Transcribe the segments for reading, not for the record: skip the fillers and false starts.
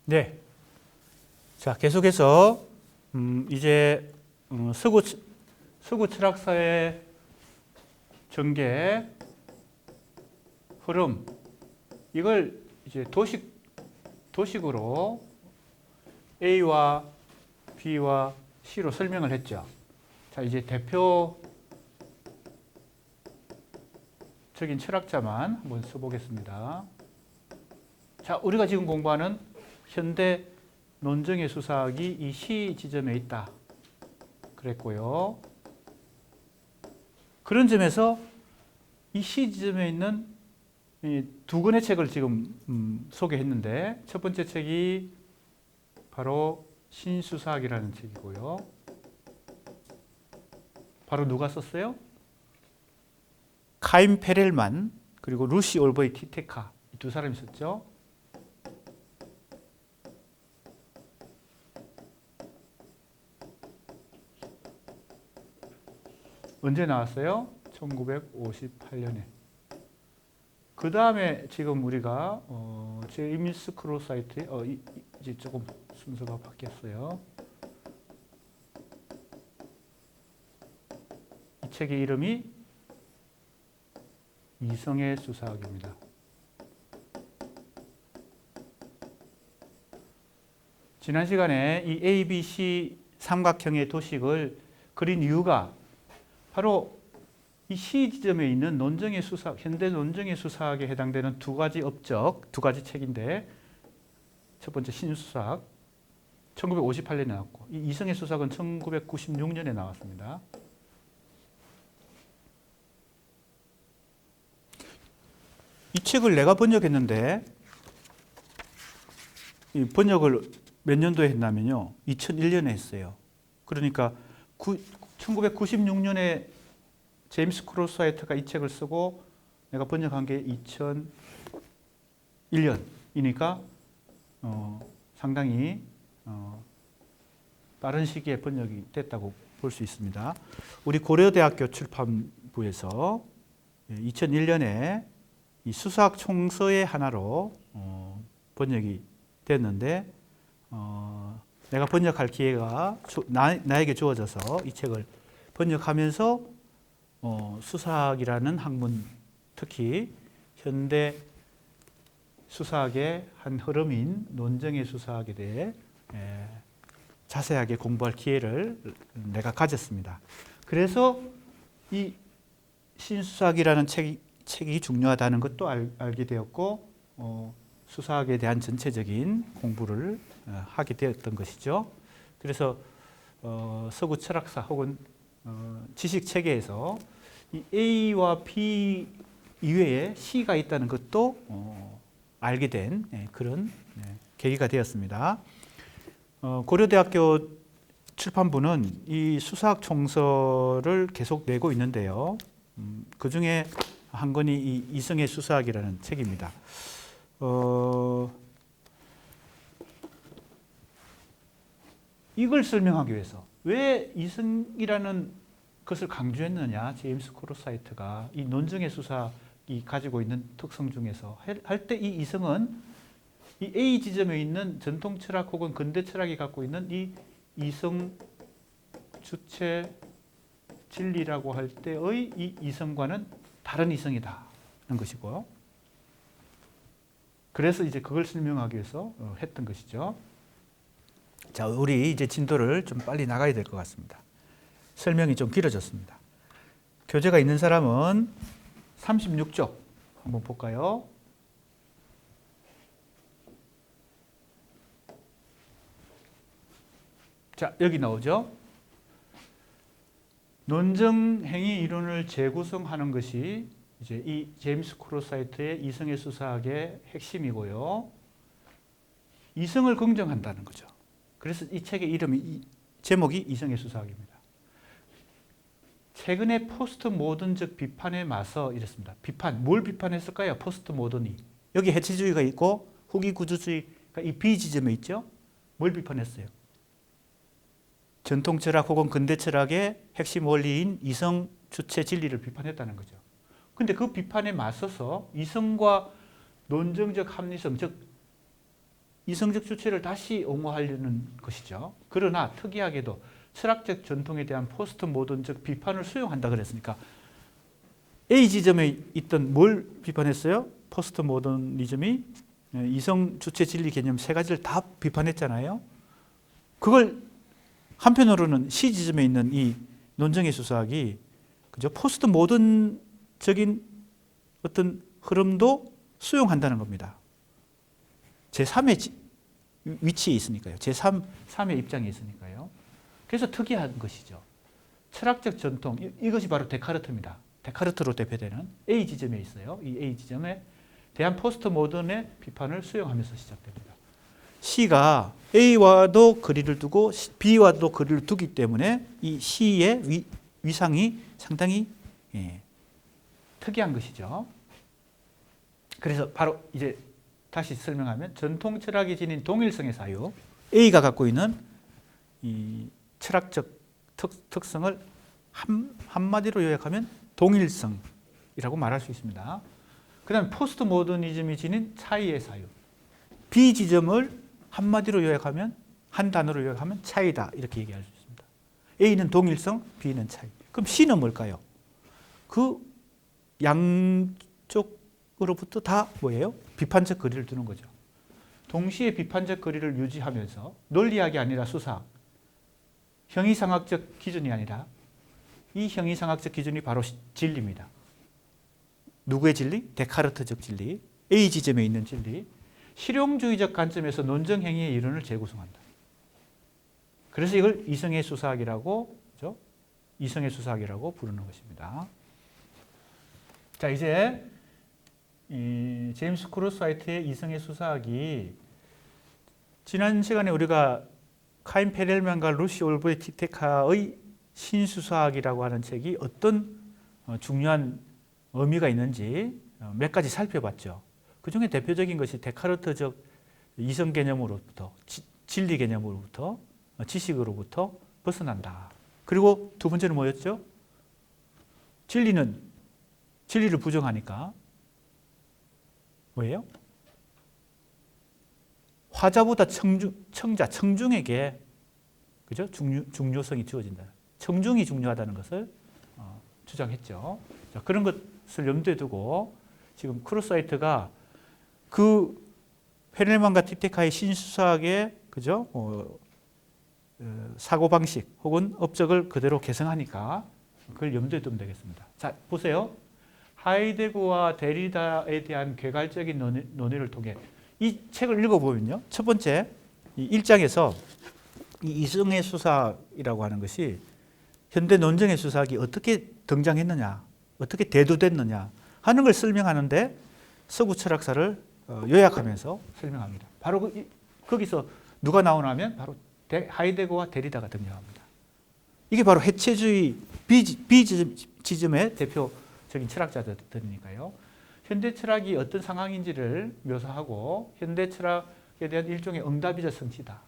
네. 자, 계속해서 이제 서구 철학사의 전개, 흐름, 이걸 이제 도식으로 A와 B와 C로 설명을 했죠. 자, 이제 대표적인 철학자만 한번 써보겠습니다. 자, 우리가 지금 공부하는 현대 논정의 수사학이 이 시 지점에 있다 그랬고요. 그런 점에서 이 시 지점에 있는 이 두 권의 책을 지금 소개했는데, 첫 번째 책이 바로 신수사학이라는 책이고요. 바로 누가 썼어요? 카임 페렐만 그리고 루시 올버이 티테카, 이 두 사람이 썼죠. 언제 나왔어요? 1958년에. 그 다음에 지금 우리가 제임스 크로사이트의 이제 조금 순서가 바뀌었어요. 이 책의 이름이 이성의 수사학입니다. 지난 시간에 이 A, B, C 삼각형의 도식을 그린 이유가 바로 이 시 지점에 있는 논정의 수사학, 현대 논정의 수사학에 해당되는 두 가지 업적, 두 가지 책인데, 첫 번째 신수사학 1958년에 나왔고, 이 이성의 수사학은 1996년에 나왔습니다. 이 책을 내가 번역했는데, 이 번역을 몇 년도에 했냐면요, 2001년에 했어요. 그러니까 1996년에 제임스 크로사이트가 이 책을 쓰고 내가 번역한 게 2001년이니까 상당히 빠른 시기에 번역이 됐다고 볼 수 있습니다. 우리 고려대학교 출판부에서 2001년에 이 수사학 총서의 하나로 번역이 됐는데, 내가 번역할 기회가 나에게 주어져서 이 책을 번역하면서 수사학이라는 학문, 특히 현대 수사학의 한 흐름인 논정의 수사학에 대해 자세하게 공부할 기회를 내가 가졌습니다. 그래서 이 신수사학이라는 책이 중요하다는 것도 알게 되었고, 수사학에 대한 전체적인 공부를 하게 되었던 것이죠. 그래서 서구 철학사 혹은 지식 체계에서 이 A와 B 이외에 C가 있다는 것도 알게 된 그런 계기가 되었습니다. 고려대학교 출판부는 이 수사학 총서를 계속 내고 있는데요. 그 중에 한 권이 이 이성의 수사학이라는 책입니다. 이걸 설명하기 위해서 왜 이성이라는 것을 강조했느냐, 제임스 크로사이트가 이 논정의 수사학이 가지고 있는 특성 중에서 할 때 이 이성은 이 A 지점에 있는 전통 철학 혹은 근대 철학이 갖고 있는 이 이성 주체 진리라고 할 때의 이 이성과는 다른 이성이다는 것이고요. 그래서 이제 그걸 설명하기 위해서 했던 것이죠. 자, 우리 이제 진도를 좀 빨리 나가야 될 것 같습니다. 설명이 좀 길어졌습니다. 교재가 있는 사람은 36쪽 한번 볼까요? 자, 여기 나오죠. 논정 행위 이론을 재구성하는 것이 이제 이 제임스 크로사이트의 이성의 수사학의 핵심이고요. 이성을 긍정한다는 거죠. 그래서 이 책의 제목이 이성의 수사학입니다. 최근의 포스트 모던적 비판에 맞서 이랬습니다. 뭘 비판했을까요? 포스트 모던이. 여기 해체주의가 있고 후기 구조주의가 이 B 지점에 있죠. 뭘 비판했어요? 전통 철학 혹은 근대 철학의 핵심 원리인 이성 주체 진리를 비판했다는 거죠. 근데 그 비판에 맞서서 이성과 논정적 합리성, 즉 이성적 주체를 다시 옹호하려는 것이죠. 그러나 특이하게도 철학적 전통에 대한 포스트 모던적 비판을 수용한다 그랬으니까 A 지점에 있던 뭘 비판했어요? 포스트 모더니즘이 이성 주체 진리 개념 세 가지를 다 비판했잖아요. 그걸 한편으로는 C 지점에 있는 이 논정의 수사학이 그죠? 포스트 모던적인 어떤 흐름도 수용한다는 겁니다. 제3의 위치에 있으니까요. 제3의 입장에 있으니까요. 그래서 특이한 것이죠. 철학적 전통, 이것이 바로 데카르트입니다. 데카르트로 대표되는 A 지점에 있어요. 이 A 지점에 대한 포스트 모던의 비판을 수용하면서 시작됩니다. C가 A와도 거리를 두고 B와도 거리를 두기 때문에 이 C의 위상이 상당히 특이한 것이죠. 그래서 바로 이제 다시 설명하면 전통 철학이 지닌 동일성의 사유, A가 갖고 있는 이 철학적 특성을 한마디로 요약하면 동일성이라고 말할 수 있습니다. 그 다음에 포스트 모더니즘이 지닌 차이의 사유, B 지점을 한마디로 요약하면 한 단어로 요약하면 차이다 이렇게 얘기할 수 있습니다. A는 동일성, B는 차이. 그럼 C는 뭘까요? 그 양쪽으로부터 다 뭐예요? 비판적 거리를 두는 거죠. 동시에 비판적 거리를 유지하면서 논리학이 아니라 수사학, 형이상학적 기준이 아니라 이 형이상학적 기준이 바로 진리입니다. 누구의 진리? 데카르트적 진리, A 지점에 있는 진리, 실용주의적 관점에서 논정행위의 이론을 재구성한다. 그래서 이걸 이성의 수사학이라고, 그렇죠? 이성의 수사학이라고 부르는 것입니다. 자, 이제 제임스 크로스화이트의 이성의 수사학이 지난 시간에 우리가 카인 페렐만과 루시 올브의 티테카의 신수사학이라고 하는 책이 어떤 중요한 의미가 있는지 몇 가지 살펴봤죠. 그 중에 대표적인 것이 데카르트적 이성 개념으로부터 진리 개념으로부터 지식으로부터 벗어난다. 그리고 두 번째는 뭐였죠? 진리를 부정하니까 뭐예요? 화자보다 청중에게 그죠? 중요성이 주어진다. 청중이 중요하다는 것을 주장했죠. 자, 그런 것을 염두에 두고 지금 크로스화이트가 그 페렐만과 티테카의 신수사학의 그죠? 사고 방식 혹은 업적을 그대로 개성하니까 그걸 염두에 두면 되겠습니다. 자, 보세요. 하이데거와 데리다에 대한 괴갈적인 논의를 통해 이 책을 읽어보면요. 첫 번째, 이 1장에서 이 이성의 수사학이라고 하는 것이 현대 논정의 수사학이 어떻게 등장했느냐, 어떻게 대두됐느냐 하는 걸 설명하는데 서구 철학사를 요약하면서 설명합니다. 바로 거기서 누가 나오냐면 바로 하이데거와 데리다가 등장합니다. 이게 바로 해체주의 B지점의 대표적인 철학자들이니까요. 현대 철학이 어떤 상황인지를 묘사하고 현대 철학에 대한 일종의 응답이자 성취다.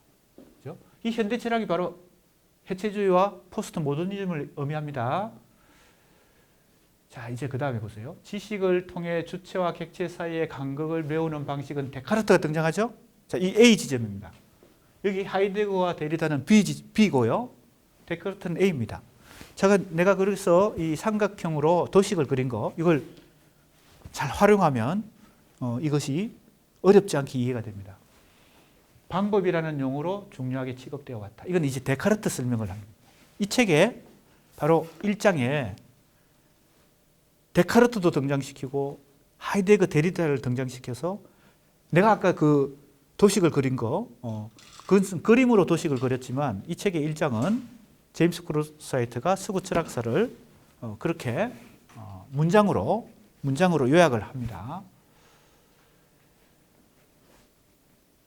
그렇죠? 이 현대 철학이 바로 해체주의와 포스트 모더니즘을 의미합니다. 자, 이제 그 다음에 보세요. 지식을 통해 주체와 객체 사이의 간극을 메우는 방식은 데카르트가 등장하죠. 자, 이 A 지점입니다. 여기 하이데거와 데리다는 B고요. 데카르트는 A입니다. 내가 그래서 이 삼각형으로 도식을 그린 거, 이걸 잘 활용하면 이것이 어렵지 않게 이해가 됩니다. 방법이라는 용어로 중요하게 취급되어 왔다. 이건 이제 데카르트 설명을 합니다. 이 책에 바로 1장에 데카르트도 등장시키고 하이데거 데리다를 등장시켜서 내가 아까 그 도식을 그린 거, 그것은 그림으로 도식을 그렸지만 이 책의 1장은 제임스 크로스화이트가 서구 철학사를 그렇게 문장으로 요약을 합니다.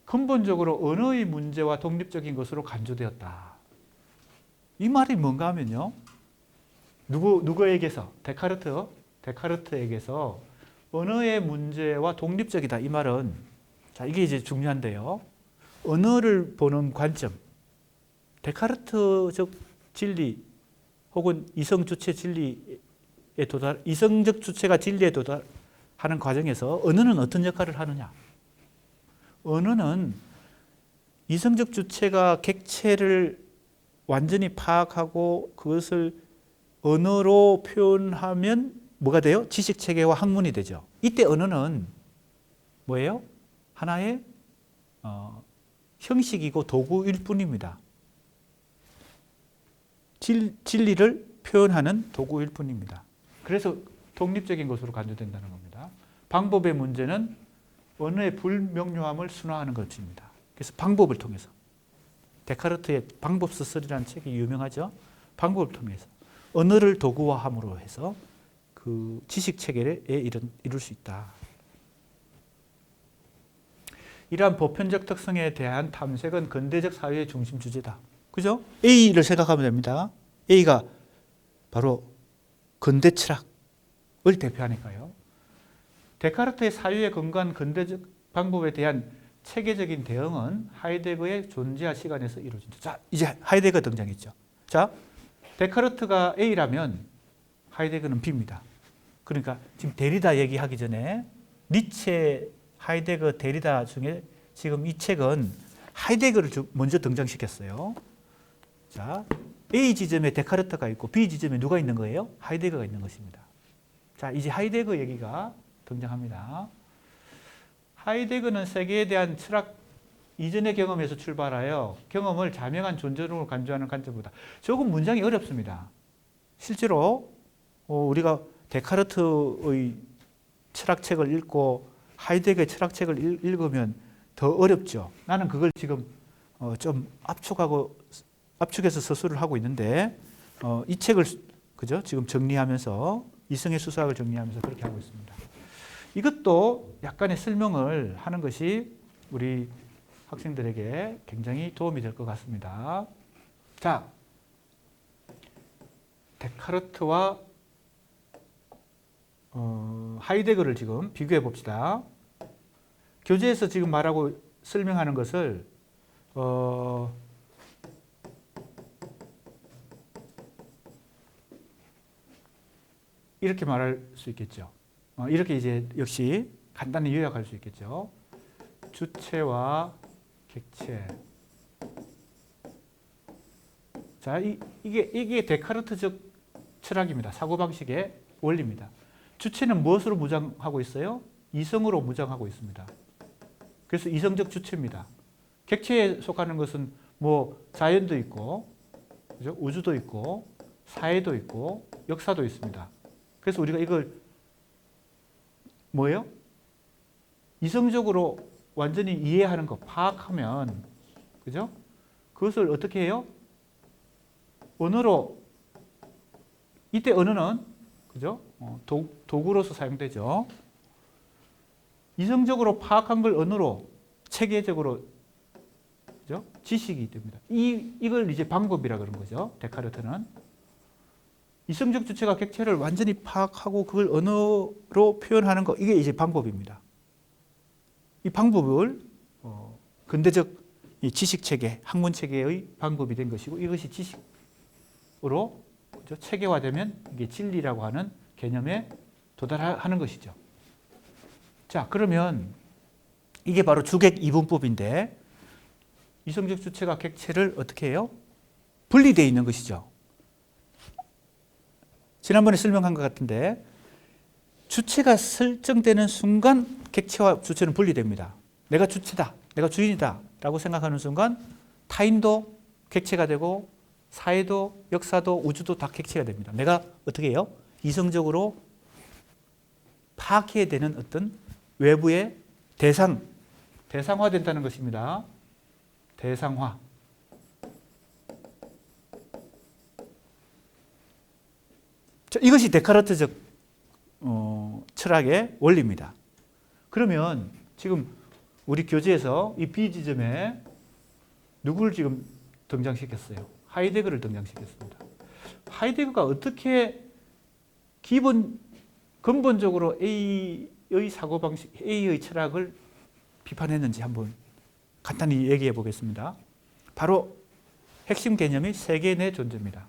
근본적으로 언어의 문제와 독립적인 것으로 간주되었다. 이 말이 뭔가 하면요. 누구에게서? 데카르트에게서 언어의 문제와 독립적이다. 이 말은 자, 이게 이제 중요한데요. 언어를 보는 관점, 데카르트적 진리 혹은 이성 주체 진리에 이성적 주체가 진리에 도달하는 과정에서 언어는 어떤 역할을 하느냐? 언어는 이성적 주체가 객체를 완전히 파악하고 그것을 언어로 표현하면 뭐가 돼요? 지식체계와 학문이 되죠. 이때 언어는 뭐예요? 하나의 형식이고 도구일 뿐입니다. 진리를 표현하는 도구일 뿐입니다. 그래서 독립적인 것으로 간주된다는 겁니다. 방법의 문제는 언어의 불명료함을 순화하는 것입니다. 그래서 방법을 통해서 데카르트의 방법서설이라는 책이 유명하죠. 방법을 통해서 언어를 도구화함으로 해서 그 지식 체계에 이룰 수 있다. 이러한 보편적 특성에 대한 탐색은 근대적 사회의 중심 주제다. 그죠? A를 생각하면 됩니다. A가 바로 근대 철학을 대표하니까요. 데카르트의 사유에 근거한 근대적 방법에 대한 체계적인 대응은 하이데거의 존재와 시간에서 이루어진다. 자, 이제 하이데거 등장했죠. 자, 데카르트가 A라면 하이데거는 B입니다. 그러니까 지금 데리다 얘기하기 전에 니체, 하이데거, 데리다 중에 지금 이 책은 하이데거를 먼저 등장시켰어요. 자, A 지점에 데카르트가 있고 B 지점에 누가 있는 거예요? 하이데거가 있는 것입니다. 자, 이제 하이데거 얘기가 등장합니다. 하이데거는 세계에 대한 철학 이전의 경험에서 출발하여 경험을 자명한 존재로 간주하는 관점보다 조금 문장이 어렵습니다. 실제로 우리가 데카르트의 철학책을 읽고 하이데거의 철학책을 읽으면 더 어렵죠. 나는 그걸 지금 좀 압축해서 서술을 하고 있는데 이 책을 그죠? 지금 정리하면서 이성의 수사학을 정리하면서 그렇게 하고 있습니다. 이것도 약간의 설명을 하는 것이 우리 학생들에게 굉장히 도움이 될 것 같습니다. 자, 데카르트와 하이데거를 지금 비교해 봅시다. 교재에서 지금 말하고 설명하는 것을 이렇게 말할 수 있겠죠. 이렇게 이제 역시 간단히 요약할 수 있겠죠. 주체와 객체. 자, 이게 데카르트적 철학입니다. 사고방식의 원리입니다. 주체는 무엇으로 무장하고 있어요? 이성으로 무장하고 있습니다. 그래서 이성적 주체입니다. 객체에 속하는 것은 뭐 자연도 있고, 그죠? 우주도 있고, 사회도 있고, 역사도 있습니다. 그래서 우리가 이걸 뭐예요? 이성적으로 완전히 이해하는 거, 파악하면, 그죠? 그것을 어떻게 해요? 언어로, 이때 언어는, 그죠? 도구로서 사용되죠. 이성적으로 파악한 걸 언어로, 체계적으로, 그죠? 지식이 됩니다. 이걸 이제 방법이라 그런 거죠. 데카르트는. 이성적 주체가 객체를 완전히 파악하고 그걸 언어로 표현하는 거, 이게 이제 방법입니다. 이 방법을 근대적 지식체계, 학문체계의 방법이 된 것이고 이것이 지식으로 체계화되면 이게 진리라고 하는 개념에 도달하는 것이죠. 자, 그러면 이게 바로 주객 이분법인데 이성적 주체가 객체를 어떻게 해요? 분리되어 있는 것이죠. 지난번에 설명한 것 같은데 주체가 설정되는 순간 객체와 주체는 분리됩니다. 내가 주체다, 내가 주인이다 라고 생각하는 순간 타인도 객체가 되고 사회도 역사도 우주도 다 객체가 됩니다. 내가 어떻게 해요? 이성적으로 파악해야 되는 어떤 외부의 대상화된다는 것입니다. 대상화. 이것이 데카르트적 철학의 원리입니다. 그러면 지금 우리 교재에서 이 B 지점에 누구를 지금 등장시켰어요? 하이데거를 등장시켰습니다. 하이데거가 어떻게 근본적으로 A의 사고방식, A의 철학을 비판했는지 한번 간단히 얘기해 보겠습니다. 바로 핵심 개념이 세계 내 존재입니다.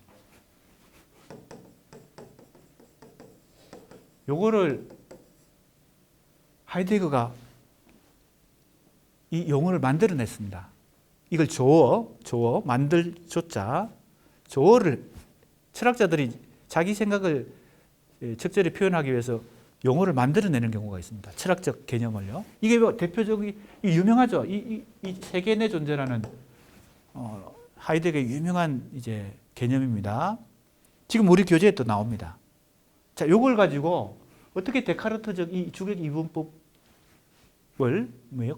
요거를 하이데거가 이 용어를 만들어냈습니다. 이걸 조어, 만들 조자, 조어를 철학자들이 자기 생각을 적절히 표현하기 위해서 용어를 만들어내는 경우가 있습니다. 철학적 개념을요. 이게 뭐 대표적인 유명하죠. 이 세계 내 존재라는 하이데거의 유명한 이제 개념입니다. 지금 우리 교재에 또 나옵니다. 자, 요걸 가지고 어떻게 데카르트적 이 주객 이분법을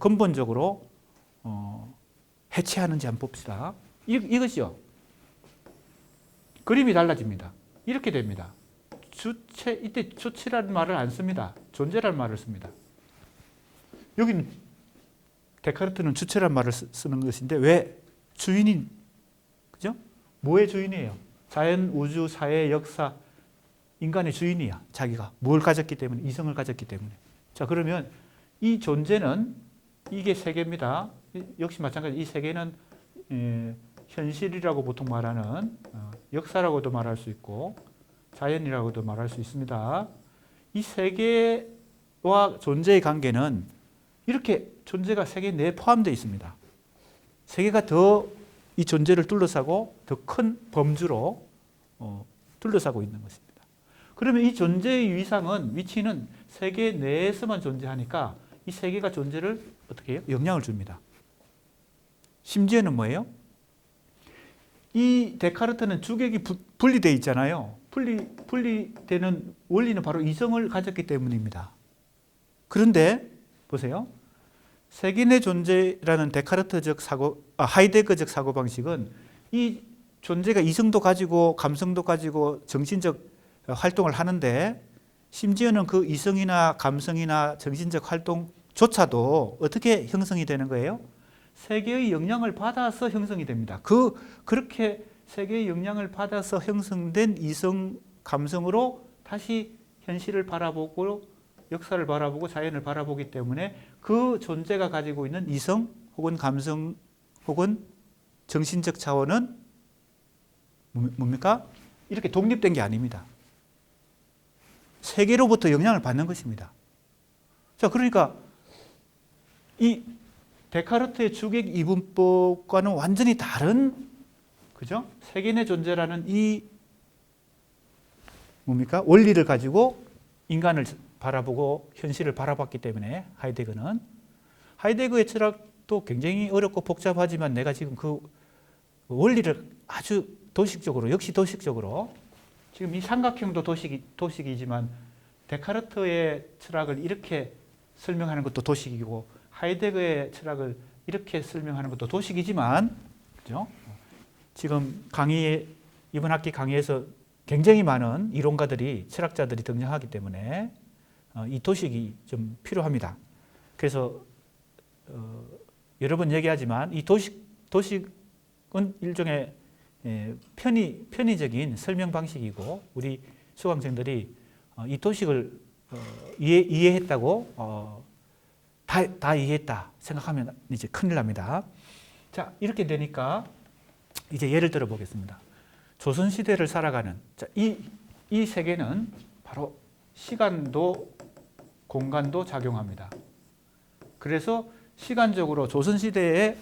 근본적으로 해체하는지 한번 봅시다. 이것이요. 그림이 달라집니다. 이렇게 됩니다. 주체, 이때 주체라는 말을 안 씁니다. 존재라는 말을 씁니다. 여기는 데카르트는 주체라는 말을 쓰는 것인데 왜 주인인, 그죠? 뭐의 주인이에요? 자연, 우주, 사회, 역사, 인간의 주인이야. 자기가 뭘 가졌기 때문에, 이성을 가졌기 때문에. 자, 그러면 이 존재는 이게 세계입니다. 역시 마찬가지. 이 세계는 현실이라고 보통 말하는 역사라고도 말할 수 있고 자연이라고도 말할 수 있습니다. 이 세계와 존재의 관계는 이렇게 존재가 세계 내에 포함되어 있습니다. 세계가 더 이 존재를 둘러싸고 더 큰 범주로 둘러싸고 있는 것입니다. 그러면 이 존재의 위치는 세계 내에서만 존재하니까 이 세계가 존재를 어떻게 해요? 영향을 줍니다. 심지어는 뭐예요? 이 데카르트는 주객이 분리되어 있잖아요. 분리되는 원리는 바로 이성을 가졌기 때문입니다. 그런데 보세요. 세계 내 존재라는 하이데거적 사고방식은 이 존재가 이성도 가지고 감성도 가지고 정신적 활동을 하는데 심지어는 그 이성이나 감성이나 정신적 활동조차도 어떻게 형성이 되는 거예요? 세계의 영향을 받아서 형성이 됩니다. 그렇게 세계의 영향을 받아서 형성된 이성, 감성으로 다시 현실을 바라보고 역사를 바라보고 자연을 바라보기 때문에 그 존재가 가지고 있는 이성 혹은 감성 혹은 정신적 차원은 뭡니까? 이렇게 독립된 게 아닙니다. 세계로부터 영향을 받는 것입니다. 자, 그러니까 이 데카르트의 주객 이분법과는 완전히 다른, 그죠? 세계 내 존재라는 이 뭡니까? 원리를 가지고 인간을 바라보고 현실을 바라봤기 때문에 하이데거의 철학도 굉장히 어렵고 복잡하지만 내가 지금 그 원리를 아주 역시 도식적으로 지금 이 삼각형도 도식이지만 데카르트의 철학을 이렇게 설명하는 것도 도식이고 하이데거의 철학을 이렇게 설명하는 것도 도식이지만, 그죠? 지금 이번 학기 강의에서 굉장히 많은 이론가들이, 철학자들이 등장하기 때문에 이 도식이 좀 필요합니다. 그래서 여러 번 얘기하지만 이 도식은 일종의 편의적인 설명 방식이고 우리 수강생들이 이 도식을 이해했다고 다 이해했다 생각하면 이제 큰일 납니다. 자, 이렇게 되니까 이제 예를 들어 보겠습니다. 조선시대를 살아가는, 자, 이 세계는 바로 시간도 공간도 작용합니다. 그래서 시간적으로 조선시대에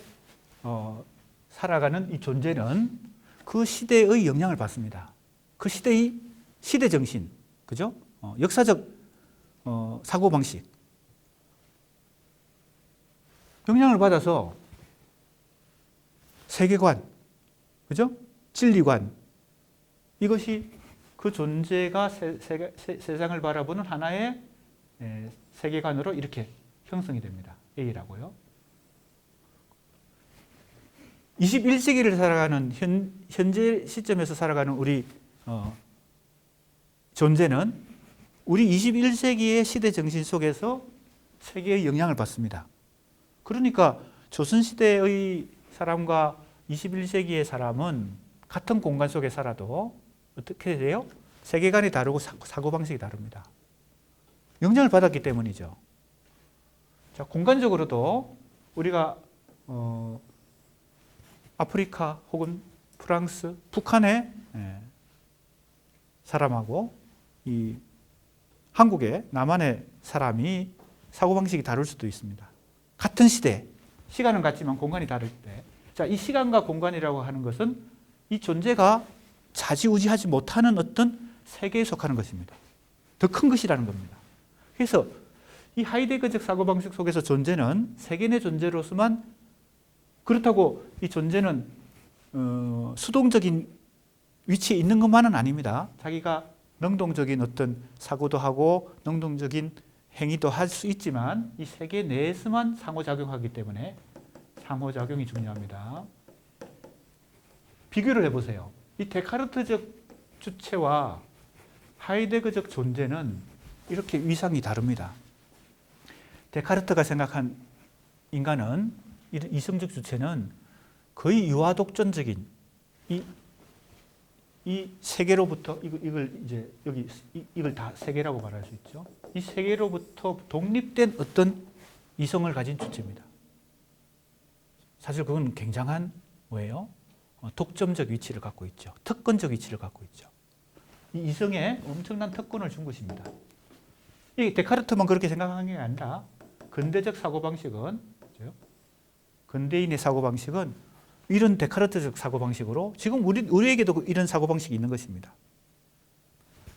살아가는 이 존재는 그 시대의 영향을 받습니다. 그 시대의 시대정신, 그죠? 역사적 사고방식. 영향을 받아서 세계관, 그죠? 진리관, 이것이 그 존재가 세상을 바라보는 하나의 세계관으로 이렇게 형성이 됩니다. A라고요. 21세기를 살아가는 현재 시점에서 살아가는 우리 존재는 우리 21세기의 시대 정신 속에서 세계의 영향을 받습니다. 그러니까 조선시대의 사람과 21세기의 사람은 같은 공간 속에 살아도 어떻게 돼요? 세계관이 다르고 사고방식이 다릅니다. 영향을 받았기 때문이죠. 자, 공간적으로도 우리가 아프리카 혹은 프랑스, 북한의 사람하고 이 한국의 남한의 사람이 사고방식이 다를 수도 있습니다. 같은 시대, 시간은 같지만 공간이 다를 때 자, 이 시간과 공간이라고 하는 것은 이 존재가 좌지우지하지 못하는 어떤 세계에 속하는 것입니다. 더 큰 것이라는 겁니다. 그래서 이 하이데거적 사고방식 속에서 존재는 세계 내 존재로서만, 그렇다고 이 존재는 수동적인 위치에 있는 것만은 아닙니다. 자기가 능동적인 어떤 사고도 하고 능동적인 행위도 할 수 있지만 이 세계 내에서만 상호작용하기 때문에 상호작용이 중요합니다. 비교를 해보세요. 이 데카르트적 주체와 하이데거적 존재는 이렇게 위상이 다릅니다. 데카르트가 생각한 인간은, 이런 이성적 주체는 거의 유아독존적인 이 세계로부터, 이걸 이제 여기 이걸 다 세계라고 말할 수 있죠. 이 세계로부터 독립된 어떤 이성을 가진 주체입니다. 사실 그건 굉장한 뭐예요? 독점적 위치를 갖고 있죠. 특권적 위치를 갖고 있죠. 이 이성에 엄청난 특권을 준 것입니다. 이 데카르트만 그렇게 생각한 게 아니라 근대적 사고방식은, 근대인의 사고방식은 이런 데카르트적 사고방식으로 지금 우리에게도 이런 사고방식이 있는 것입니다.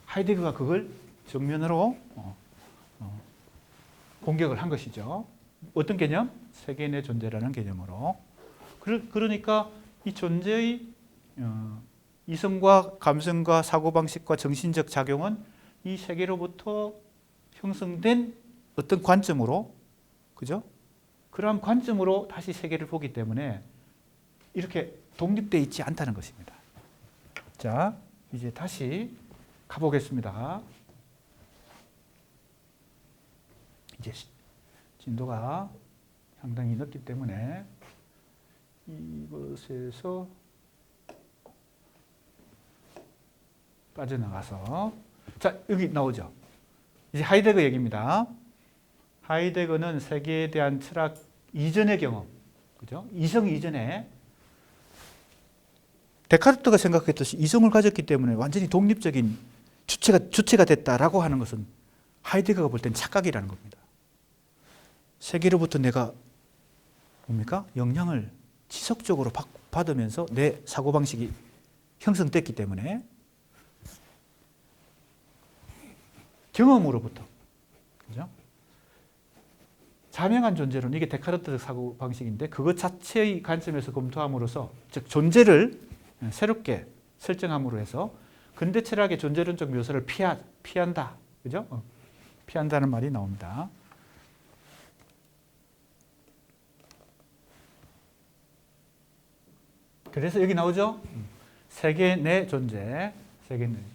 하이데거가 그걸 정면으로 공격을 한 것이죠. 어떤 개념? 세계 내 존재라는 개념으로. 그러니까 이 존재의 이성과 감성과 사고방식과 정신적 작용은 이 세계로부터 형성된 어떤 관점으로, 그죠? 그러한 관점으로 다시 세계를 보기 때문에 이렇게 독립되어 있지 않다는 것입니다. 자, 이제 다시 가보겠습니다. 이제 진도가 상당히 늦기 때문에 이것에서 빠져나가서, 자, 여기 나오죠. 이제 하이데거 얘기입니다. 하이데거는 세계에 대한 철학 이전의 경험, 그죠? 이성 이전에 데카르트가 생각했듯이 이성을 가졌기 때문에 완전히 독립적인 주체가 됐다라고 하는 것은 하이데거가 볼 땐 착각이라는 겁니다. 세계로부터 내가 뭡니까? 영향을 지속적으로 받으면서 내 사고방식이 형성됐기 때문에 경험으로부터, 그죠? 자명한 존재론, 이게 데카르트적 사고방식인데 그것 자체의 관점에서 검토함으로써, 즉 존재를 새롭게 설정함으로 해서 근대 철학의 존재론적 묘사를 피한다, 그죠? 피한다는 말이 나옵니다. 그래서 여기 나오죠? 세계 내 존재, 세계 내 존재.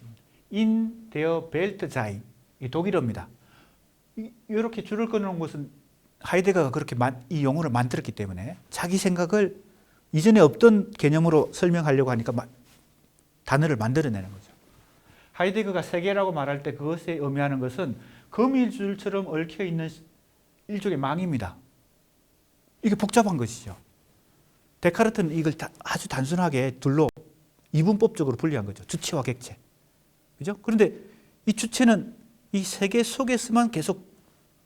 In der Welt sein. 이 독일어입니다. 이렇게 줄을 끊어놓은 것은 하이데거가 그렇게 이 용어를 만들었기 때문에 자기 생각을 이전에 없던 개념으로 설명하려고 하니까 단어를 만들어내는 거죠. 하이데거가 세계라고 말할 때 그것에 의미하는 것은 거미줄처럼 얽혀있는 일종의 망입니다. 이게 복잡한 것이죠. 데카르트는 이걸 아주 단순하게 둘로 이분법적으로 분리한 거죠. 주체와 객체. 그죠? 그런데 이 주체는 이 세계 속에서만 계속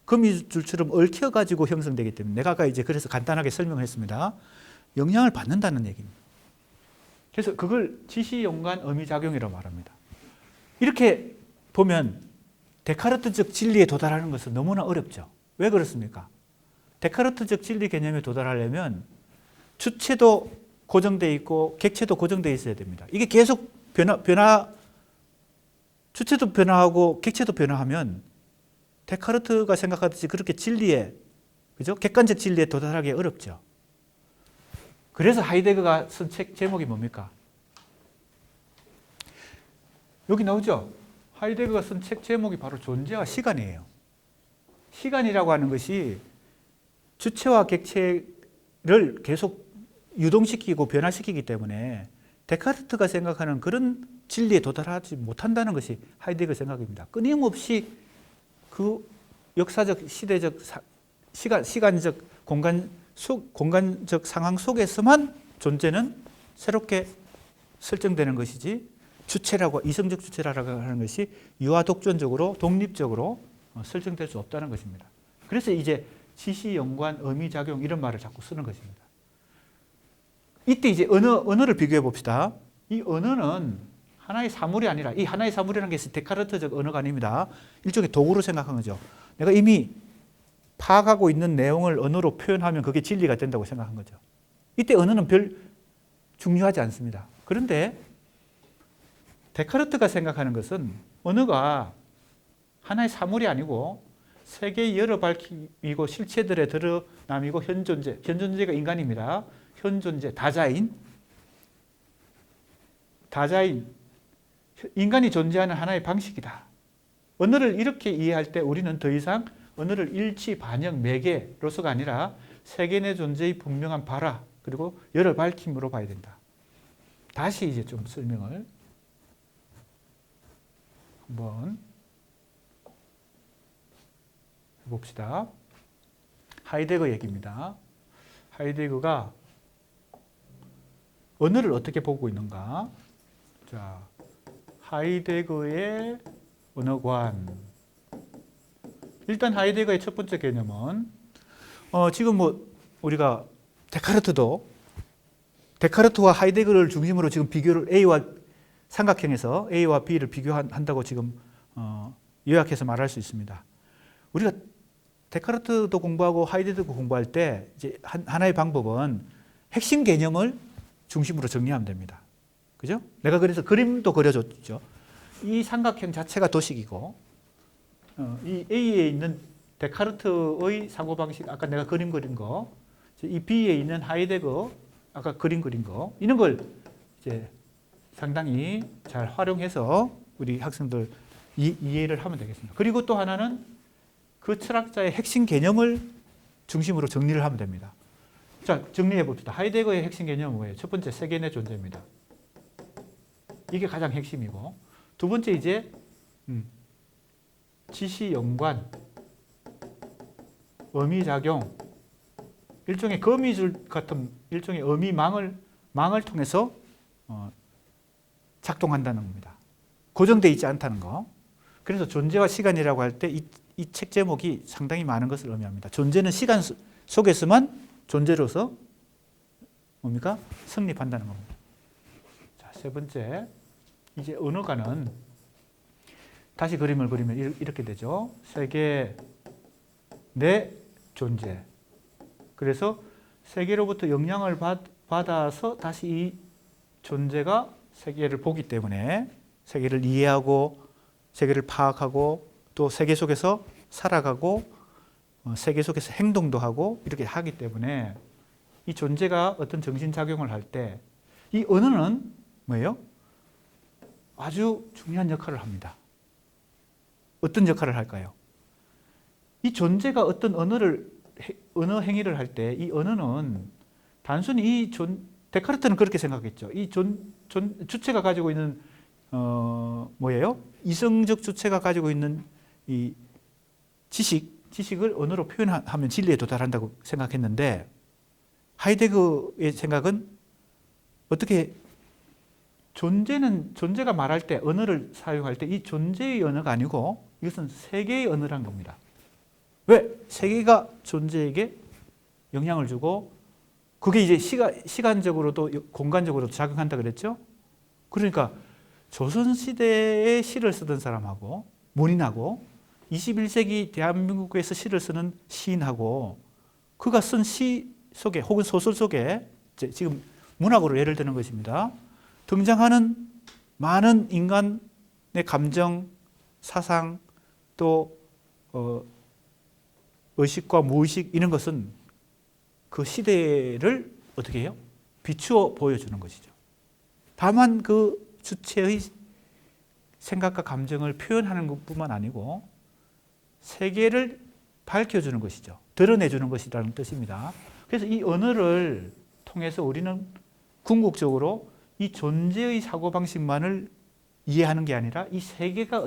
거미줄처럼 얽혀가지고 형성되기 때문에 내가 아까 이제 그래서 간단하게 설명했습니다. 영향을 받는다는 얘기입니다. 그래서 그걸 지시연관 의미작용이라고 말합니다. 이렇게 보면 데카르트적 진리에 도달하는 것은 너무나 어렵죠. 왜 그렇습니까? 데카르트적 진리 개념에 도달하려면 주체도 고정되어 있고 객체도 고정되어 있어야 됩니다. 이게 계속 주체도 변화하고 객체도 변화하면 데카르트가 생각하듯이 그렇게 진리에, 그죠? 객관적 진리에 도달하기 어렵죠. 그래서 하이데거가 쓴 책 제목이 뭡니까? 여기 나오죠? 하이데거가 쓴 책 제목이 바로 존재와 시간이에요. 시간이라고 하는 것이 주체와 객체를 계속 유동시키고 변화시키기 때문에 데카르트가 생각하는 그런 진리에 도달하지 못한다는 것이 하이데거 생각입니다. 끊임없이 그 역사적, 시대적, 시간적, 공간적 상황 속에서만 존재는 새롭게 설정되는 것이지 주체라고, 이성적 주체라고 하는 것이 유아독존적으로 독립적으로 설정될 수 없다는 것입니다. 그래서 이제 지시, 연관, 의미작용 이런 말을 자꾸 쓰는 것입니다. 이때 이제 언어를 비교해 봅시다. 이 언어는 하나의 사물이 아니라, 이 하나의 사물이라는 게 데카르트적 언어가 아닙니다. 일종의 도구로 생각한 거죠. 내가 이미 파악하고 있는 내용을 언어로 표현하면 그게 진리가 된다고 생각한 거죠. 이때 언어는 별 중요하지 않습니다. 그런데 데카르트가 생각하는 것은 언어가 하나의 사물이 아니고 세계의 여러 밝힘이고 실체들의 드러남이고 현존재가 인간입니다. 현존재, 다자인, 인간이 존재하는 하나의 방식이다. 언어를 이렇게 이해할 때 우리는 더 이상 언어를 일치, 반영, 매개로서가 아니라 세계 내 존재의 분명한 발화 그리고 여러 밝힘으로 봐야 된다. 다시 이제 좀 설명을 한번 해봅시다. 하이데거 얘기입니다. 하이데거가 언어를 어떻게 보고 있는가? 자, 하이데거의 언어관. 일단 하이데거의 첫 번째 개념은 지금 뭐 우리가 데카르트와 하이데거를 중심으로 지금 비교를 A와 삼각형에서 A와 B를 비교한다고 지금 요약해서 말할 수 있습니다. 우리가 데카르트도 공부하고 하이데거도 공부할 때 이제 하나의 방법은 핵심 개념을 중심으로 정리하면 됩니다. 그죠? 내가 그래서 그림도 그려줬죠. 이 삼각형 자체가 도식이고, 이 A에 있는 데카르트의 사고방식, 아까 내가 그림 그린 거, 이 B에 있는 하이데거, 아까 그림 그린 거, 이런 걸 이제 상당히 잘 활용해서 우리 학생들 이해를 하면 되겠습니다. 그리고 또 하나는 그 철학자의 핵심 개념을 중심으로 정리를 하면 됩니다. 자, 정리해 봅시다. 하이데거의 핵심 개념은 뭐예요? 첫 번째, 세계 내 존재입니다. 이게 가장 핵심이고, 두 번째 이제 지시 연관, 의미작용, 일종의 거미줄 같은 일종의 의미망을 통해서 작동한다는 겁니다. 고정되어 있지 않다는 거. 그래서 존재와 시간이라고 할 때 이 책 제목이 상당히 많은 것을 의미합니다. 존재는 시간 속에서만 존재로서 뭡니까? 성립한다는 겁니다. 자, 세 번째, 이제 언어가는 다시 그림을 그리면 이렇게 되죠. 세계 내 존재. 그래서 세계로부터 영향을 받아서 다시 이 존재가 세계를 보기 때문에 세계를 이해하고 세계를 파악하고 또 세계 속에서 살아가고 세계 속에서 행동도 하고 이렇게 하기 때문에 이 존재가 어떤 정신작용을 할 때 이 언어는 뭐예요? 아주 중요한 역할을 합니다. 어떤 역할을 할까요? 이 존재가 어떤 언어 행위를 할 때 이 언어는 단순히 데카르트는 그렇게 생각했죠. 이 주체가 가지고 있는 뭐예요? 이성적 주체가 가지고 있는 이 지식을 언어로 표현하면 진리에 도달한다고 생각했는데 하이데거의 생각은 어떻게 존재가 말할 때 언어를 사용할 때 이 존재의 언어가 아니고 이것은 세계의 언어란 겁니다. 왜? 세계가 존재에게 영향을 주고 그게 이제 시간적으로도 공간적으로도 작용한다 그랬죠? 그러니까 조선시대에 시를 쓰던 사람하고 문인하고 21세기 대한민국에서 시를 쓰는 시인하고 그가 쓴 시 속에 혹은 소설 속에 지금 문학으로 예를 드는 것입니다. 등장하는 많은 인간의 감정, 사상, 또 의식과 무의식 이런 것은 그 시대를 어떻게 해요? 비추어 보여주는 것이죠. 다만 그 주체의 생각과 감정을 표현하는 것뿐만 아니고 세계를 밝혀주는 것이죠. 드러내주는 것이라는 뜻입니다. 그래서 이 언어를 통해서 우리는 궁극적으로 이 존재의 사고방식만을 이해하는 게 아니라 이 세계가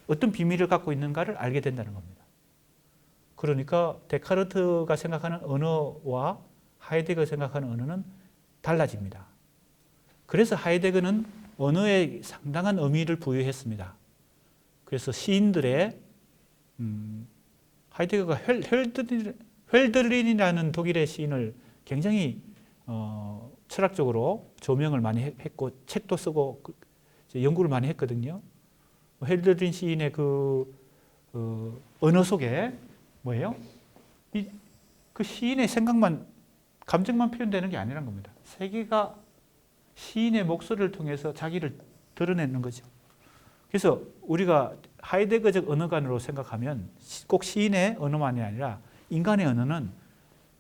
어떤 비밀을 갖고 있는가를 알게 된다는 겁니다. 그러니까 데카르트가 생각하는 언어와 하이데거가 생각하는 언어는 달라집니다. 그래서 하이데거는 언어에 상당한 의미를 부여했습니다. 그래서 시인들의 하이데거가 헬들린이라는 독일의 시인을 굉장히 철학적으로 조명을 많이 했고 책도 쓰고 연구를 많이 했거든요. 헤르드린 시인의 그 언어 속에 뭐예요? 그 시인의 생각만, 감정만 표현되는 게 아니란 겁니다. 세계가 시인의 목소리를 통해서 자기를 드러내는 거죠. 그래서 우리가 하이데거적 언어관으로 생각하면 꼭 시인의 언어만이 아니라 인간의 언어는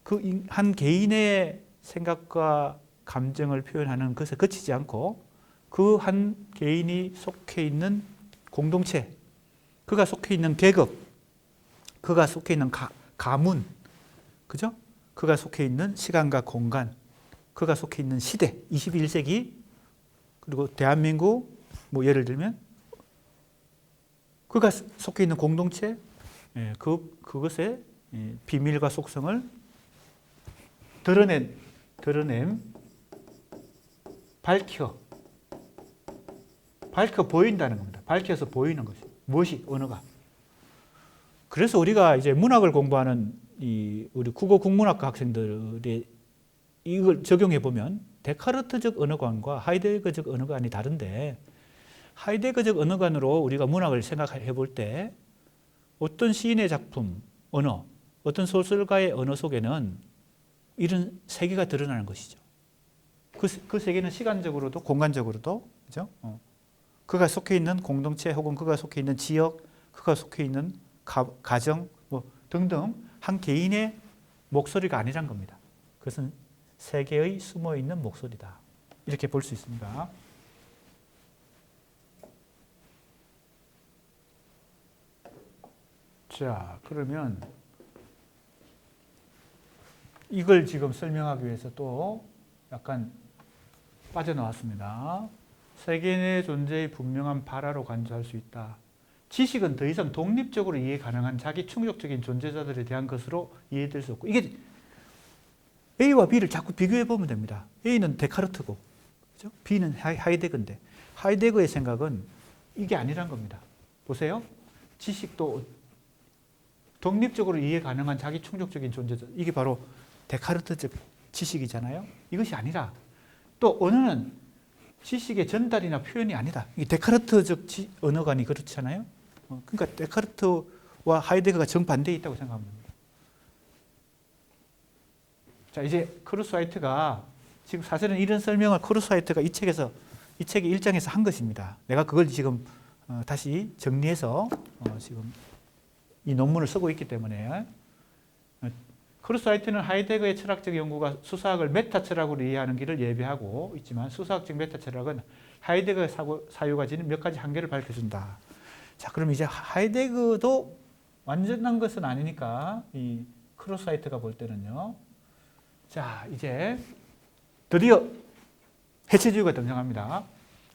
그 한 개인의 생각과 감정을 표현하는 것에 그치지 않고 그 한 개인이 속해 있는 공동체, 그가 속해 있는 계급, 그가 속해 있는 가문, 그죠? 그가 속해 있는 시간과 공간, 그가 속해 있는 시대, 21세기, 그리고 대한민국, 뭐 예를 들면 그가 속해 있는 공동체, 그것의 비밀과 속성을 드러냄, 밝혀 보인다는 겁니다. 밝혀서 보이는 거죠. 무엇이? 언어가. 그래서 우리가 이제 문학을 공부하는 우리 국어 국문학과 학생들의 이걸 적용해 보면 데카르트적 언어관과 하이데거적 언어관이 다른데, 하이데거적 언어관으로 우리가 문학을 생각해 볼 때 어떤 시인의 작품, 언어, 어떤 소설가의 언어 속에는 이런 세계가 드러나는 것이죠. 그 세계는 시간적으로도 공간적으로도, 그죠? 그가 속해 있는 공동체 혹은 그가 속해 있는 지역, 그가 속해 있는 가정 뭐 등등 한 개인의 목소리가 아니란 겁니다. 그것은 세계의 숨어 있는 목소리다. 이렇게 볼 수 있습니다. 자, 그러면 이걸 지금 설명하기 위해서 또 약간 빠져나왔습니다. 세계 내 존재의 분명한 발화로 간주할 수 있다. 지식은 더 이상 독립적으로 이해 가능한 자기 충족적인 존재자들에 대한 것으로 이해될 수 없고, 이게 A와 B를 자꾸 비교해 보면 됩니다. A는 데카르트고, 그죠? B는 하이데거인데, 하이데거의 생각은 이게 아니란 겁니다. 보세요. 지식도 독립적으로 이해 가능한 자기 충족적인 존재자, 이게 바로 데카르트적 지식이잖아요. 이것이 아니라 또 언어는 지식의 전달이나 표현이 아니다. 이 데카르트적 언어관이 그렇잖아요. 그러니까 데카르트와 하이데거가 정반대에 있다고 생각하면 됩니다. 자, 이제 크루스화이트가 지금 사실은 이런 설명을 크루스화이트가 이 책의 1장에서 한 것입니다. 내가 그걸 지금 다시 정리해서 지금 이 논문을 쓰고 있기 때문에, 크루스화이트는 하이데거의 철학적 연구가 수사학을 메타 철학으로 이해하는 길을 예배하고 있지만, 수사학적 메타 철학은 하이데거의 사유가 지닌 몇 가지 한계를 밝혀준다. 자, 그럼 이제 하이데거도 완전한 것은 아니니까 이 크루스화이트가 볼 때는요. 자, 이제 드디어 해체주의가 등장합니다.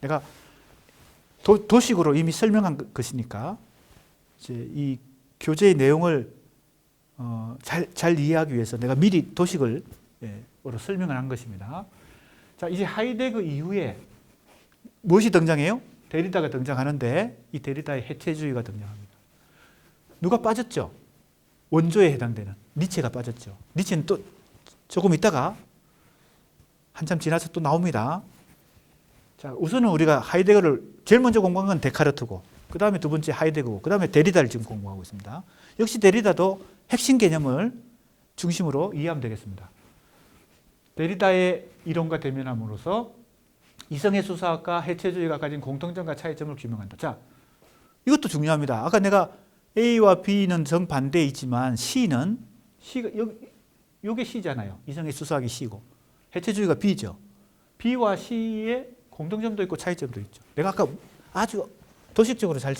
내가 도식으로 이미 설명한 것이니까 이제 이 교재의 내용을 잘 이해하기 위해서 내가 미리 도식을 설명을 한 것입니다. 자, 이제 하이데거 이후에 무엇이 등장해요? 데리다가 등장하는데, 이 데리다의 해체주의가 등장합니다. 누가 빠졌죠? 원조에 해당되는 니체가 빠졌죠. 니체는 또 조금 있다가 한참 지나서 또 나옵니다. 자, 우선은 우리가 하이데거를 제일 먼저 공부한 건 데카르트고, 그 다음에 두 번째 하이데거고, 그 다음에 데리다를 지금 공부하고 있습니다. 역시 데리다도 핵심 개념을 중심으로 이해하면 되겠습니다. 데리다의 이론과 대면함으로써 이성의 수사학과 해체주의가 가진 공통점과 차이점을 규명한다. 자, 이것도 중요합니다. 아까 내가 A와 B는 정반대에 있지만 C는 이게 C잖아요. 이성의 수사학이 C고 해체주의가 B죠. B와 C의 공통점도 있고 차이점도 있죠. 내가 아까 아주 도식적으로 잘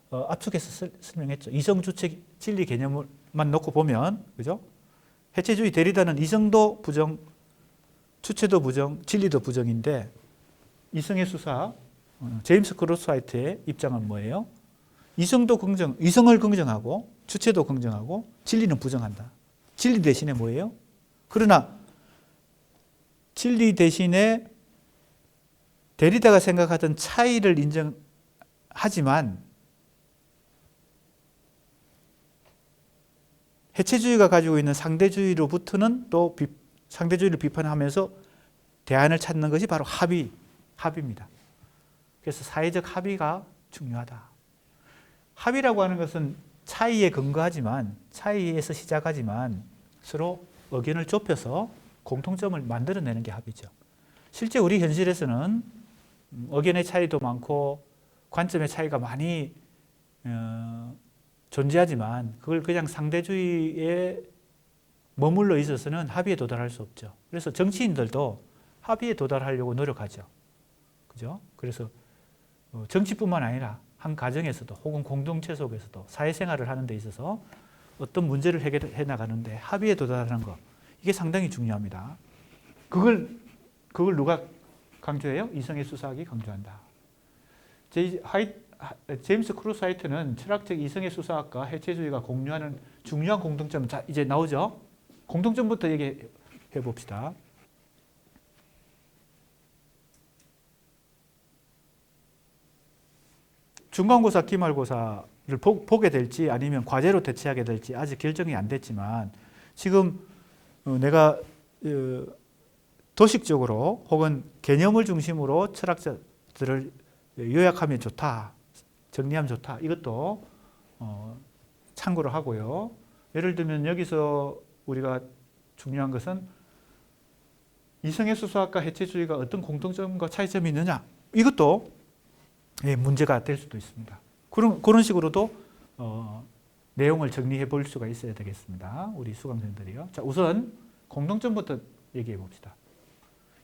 압축해서 설명했죠. 이성주체 진리 개념만 놓고 보면, 그죠? 해체주의 데리다는 이성도 부정, 주체도 부정, 진리도 부정인데, 이성의 수사, 제임스 크루스화이트의 입장은 뭐예요? 이성을 긍정하고, 주체도 긍정하고, 진리는 부정한다. 진리 대신에 뭐예요? 그러나 진리 대신에 데리다가 생각하던 차이를 인정하지만 해체주의가 가지고 있는 상대주의로부터는 또 상대주의를 비판하면서 대안을 찾는 것이 바로 합의입니다. 그래서 사회적 합의가 중요하다. 합의라고 하는 것은 차이에 근거하지만, 차이에서 시작하지만 서로 의견을 좁혀서 공통점을 만들어내는 게 합의죠. 실제 우리 현실에서는 의견의 차이도 많고 관점의 차이가 많이 존재하지만 그걸 그냥 상대주의에 머물러 있어서는 합의에 도달할 수 없죠. 그래서 정치인들도 합의에 도달하려고 노력하죠. 그죠? 그래서 정치뿐만 아니라 한 가정에서도 혹은 공동체 속에서도 사회생활을 하는 데 있어서 어떤 문제를 해결해 나가는데 합의에 도달하는 것, 이게 상당히 중요합니다. 그걸 누가 강조해요? 이성의 수사학이 강조한다. 제임스 크루스 화이트는 철학적 이성의 수사학과 해체주의가 공유하는 중요한 공통점, 자 이제 나오죠? 공통점부터 얘기해 봅시다. 중간고사, 기말고사를 보게 될지 아니면 과제로 대체하게 될지 아직 결정이 안 됐지만 지금 내가 도식적으로 혹은 개념을 중심으로 철학자들을 요약하면 좋다, 정리하면 좋다, 이것도 참고를 하고요. 예를 들면 여기서 우리가 중요한 것은 이성의 수사학과 해체주의가 어떤 공통점과 차이점이 있느냐, 이것도 문제가 될 수도 있습니다. 그런 식으로도 내용을 정리해 볼 수가 있어야 되겠습니다. 우리 수강생들이요. 자, 우선 공통점부터 얘기해 봅시다.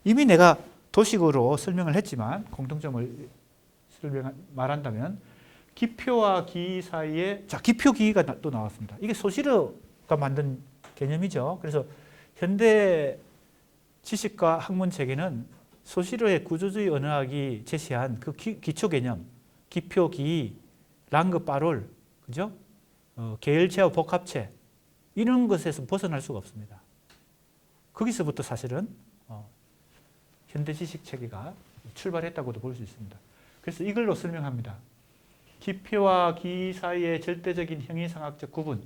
이미 내가 도식으로 설명을 했지만 공통점을 말한다면 기표와 기의 사이에, 자, 기표 기의가 또 나왔습니다. 이게 소시르가 만든 개념이죠. 그래서 현대 지식과 학문 체계는 소시르의 구조주의 언어학이 제시한 그 기초 개념, 기표, 기의, 랑그, 파롤, 그죠? 계열체와 복합체, 이런 것에서 벗어날 수가 없습니다. 거기서부터 사실은 현대 지식 체계가 출발했다고도 볼 수 있습니다. 그래서 이걸로 설명합니다. 기표와 기의 사이의 절대적인 형이상학적 구분.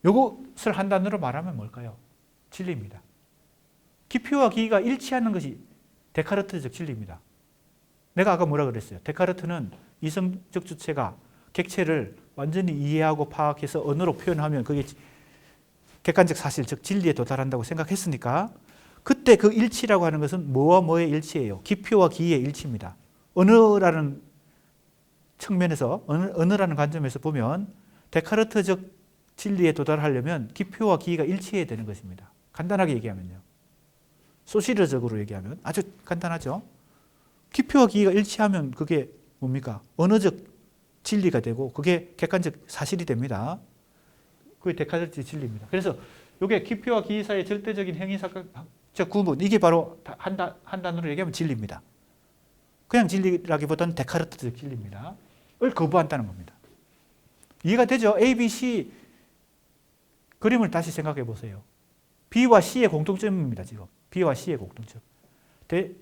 이것을 한 단어로 말하면 뭘까요? 진리입니다. 기표와 기의가 일치하는 것이 데카르트적 진리입니다. 내가 아까 뭐라 그랬어요? 데카르트는 이성적 주체가 객체를 완전히 이해하고 파악해서 언어로 표현하면 그게 객관적 사실, 즉 진리에 도달한다고 생각했으니까 그때 그 일치라고 하는 것은 뭐와 뭐의 일치예요? 기표와 기의의 일치입니다. 언어라는 측면에서, 언어라는 관점에서 보면 데카르트적 진리에 도달하려면 기표와 기의가 일치해야 되는 것입니다. 간단하게 얘기하면요. 소시르적으로 얘기하면 아주 간단하죠. 기표와 기의가 일치하면 그게 뭡니까? 언어적 진리가 되고 그게 객관적 사실이 됩니다. 그게 데카르트 진리입니다. 그래서 이게 기표와 기의 사이의 절대적인 행위사적 구분, 이게 바로 한 단어로 얘기하면 진리입니다. 그냥 진리라기보다는 데카르트적 진리입니다. 을 거부한다는 겁니다. 이해가 되죠? A, B, C 그림을 다시 생각해 보세요. B와 C의 공통점입니다. 지금 B와 C의 공통점.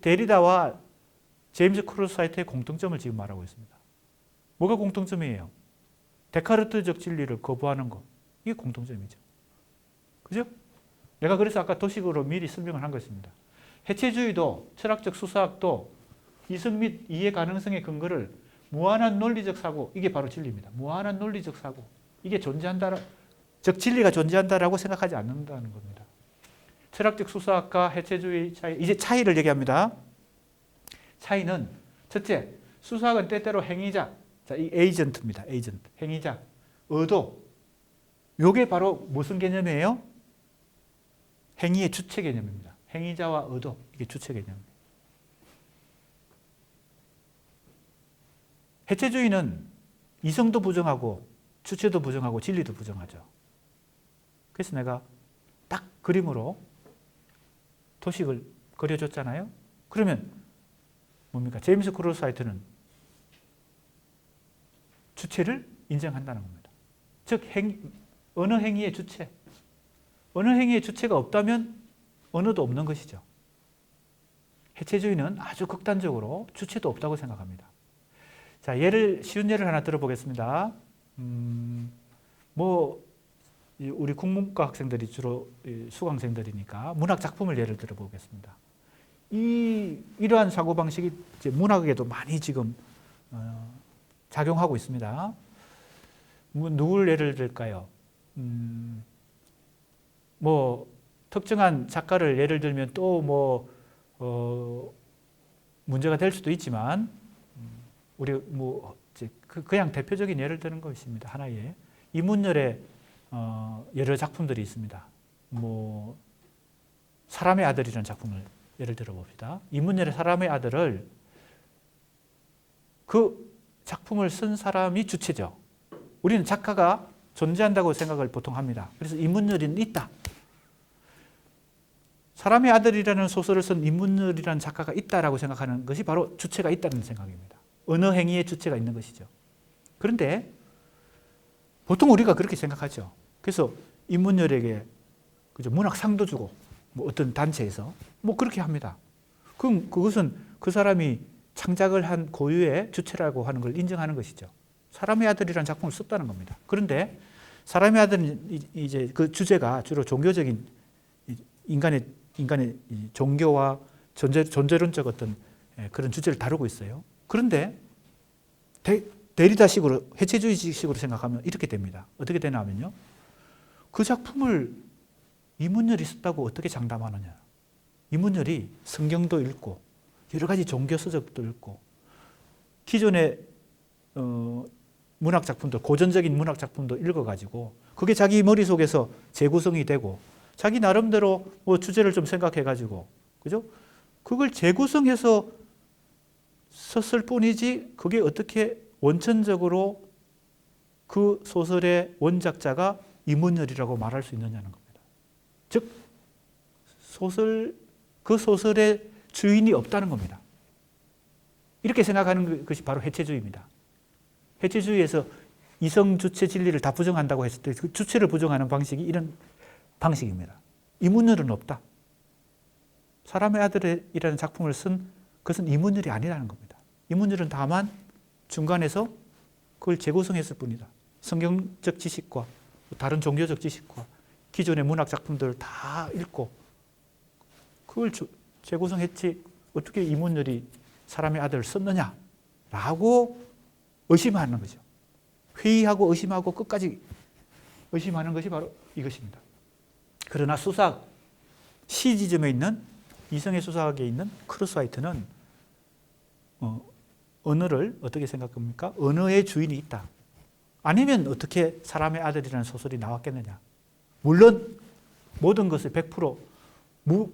데리다와 제임스 크루스 화이트의 공통점을 지금 말하고 있습니다. 뭐가 공통점이에요? 데카르트적 진리를 거부하는 것. 이게 공통점이죠. 그죠? 내가 그래서 아까 도식으로 미리 설명을 한 것입니다. 해체주의도 철학적 수사학도 이성 및 이해 가능성의 근거를 무한한 논리적 사고, 이게 바로 진리입니다. 무한한 논리적 사고, 이게 존재한다, 즉 진리가 존재한다라고 생각하지 않는다는 겁니다. 철학적 수사학과 해체주의 차이, 이제 차이를 얘기합니다. 차이는 첫째, 수사학은 때때로 행위자, 자, 이 에이전트입니다. 에이전트, 행위자, 의도, 이게 바로 무슨 개념이에요? 행위의 주체 개념입니다. 행위자와 의도, 이게 주체 개념입니다. 해체주의는 이성도 부정하고 주체도 부정하고 진리도 부정하죠. 그래서 내가 딱 그림으로 도식을 그려줬잖아요. 그러면 뭡니까? 제임스 크루스 화이트는 주체를 인정한다는 겁니다. 즉 어느 행위의 주체, 어느 행위의 주체가 없다면 언어도 없는 것이죠. 해체주의는 아주 극단적으로 주체도 없다고 생각합니다. 자, 쉬운 예를 하나 들어보겠습니다. 우리 국문과 학생들이 주로 수강생들이니까 문학 작품을 예를 들어 보겠습니다. 이러한 사고방식이 이제 문학에도 많이 지금 작용하고 있습니다. 누굴 예를 들까요? 뭐 특정한 작가를 예를 들면 또 문제가 될 수도 있지만 우리 그냥 대표적인 예를 드는 것입니다. 하나의 이문열의 여러 작품들이 있습니다. 사람의 아들이라는 작품을 예를 들어 봅시다. 이문열의 사람의 아들을 그 작품을 쓴 사람이 주체죠. 우리는 작가가 존재한다고 생각을 보통 합니다. 그래서 이문열은 있다. 사람의 아들이라는 소설을 쓴 이문열이라는 작가가 있다라고 생각하는 것이 바로 주체가 있다는 생각입니다. 언어 행위의 주체가 있는 것이죠. 그런데 보통 우리가 그렇게 생각하죠. 그래서 이문열에게 문학상도 주고 어떤 단체에서 그렇게 합니다. 그럼 그것은 그 사람이 창작을 한 고유의 주체라고 하는 걸 인정하는 것이죠. 사람의 아들이라는 작품을 썼다는 겁니다. 그런데 사람의 아들은 이제 그 주제가 주로 종교적인 인간의 종교와 존재론적 어떤 그런 주제를 다루고 있어요. 그런데 데리다식으로 해체주의식으로 생각하면 이렇게 됩니다. 어떻게 되냐면요. 그 작품을 이문열이 썼다고 어떻게 장담하느냐. 이문열이 성경도 읽고 여러 가지 종교 서적도 읽고 기존의 문학 작품들, 고전적인 문학 작품도 읽어가지고 그게 자기 머릿속에서 재구성이 되고 자기 나름대로 주제를 좀 생각해가지고 그죠? 그걸 재구성해서 썼을 뿐이지 그게 어떻게 원천적으로 그 소설의 원작자가 이문열이라고 말할 수 있느냐는 겁니다. 즉 그 소설의 주인이 없다는 겁니다. 이렇게 생각하는 것이 바로 해체주의입니다. 해체주의에서 이성 주체 진리를 다 부정한다고 했을 때 그 주체를 부정하는 방식이 이런 방식입니다. 이문열은 없다. 사람의 아들이라는 작품을 쓴 그것은 이문열이 아니라는 겁니다. 이문열은 다만 중간에서 그걸 재구성했을 뿐이다. 성경적 지식과 다른 종교적 지식과 기존의 문학 작품들을 다 읽고 그걸 재구성했지 어떻게 이문열이 사람의 아들을 썼느냐라고 의심하는 거죠. 회의하고 의심하고 끝까지 의심하는 것이 바로 이것입니다. 그러나 수사학, 시지점에 있는 이성의 수사학에 있는 크루스와이트는 언어를 어떻게 생각합니까? 언어의 주인이 있다. 아니면 어떻게 사람의 아들이라는 소설이 나왔겠느냐. 물론 모든 것을 100%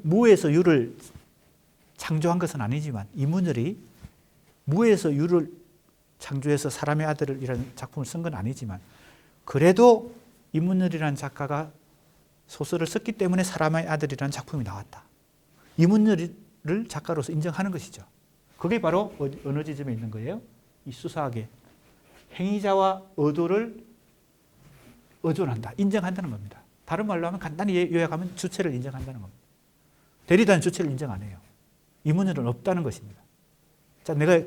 무에서 유를 창조한 것은 아니지만 이문열이 무에서 유를 창조해서 사람의 아들이라는 작품을 쓴 건 아니지만 그래도 이문열이라는 작가가 소설을 썼기 때문에 사람의 아들이라는 작품이 나왔다. 이문열을 작가로서 인정하는 것이죠. 그게 바로 어느 지점에 있는 거예요? 이 수사학의 행위자와 의도를 의존한다, 인정한다는 겁니다. 다른 말로 하면 간단히 요약하면 주체를 인정한다는 겁니다. 데리다는 주체를 인정 안 해요. 이문열은 없다는 것입니다. 자, 내가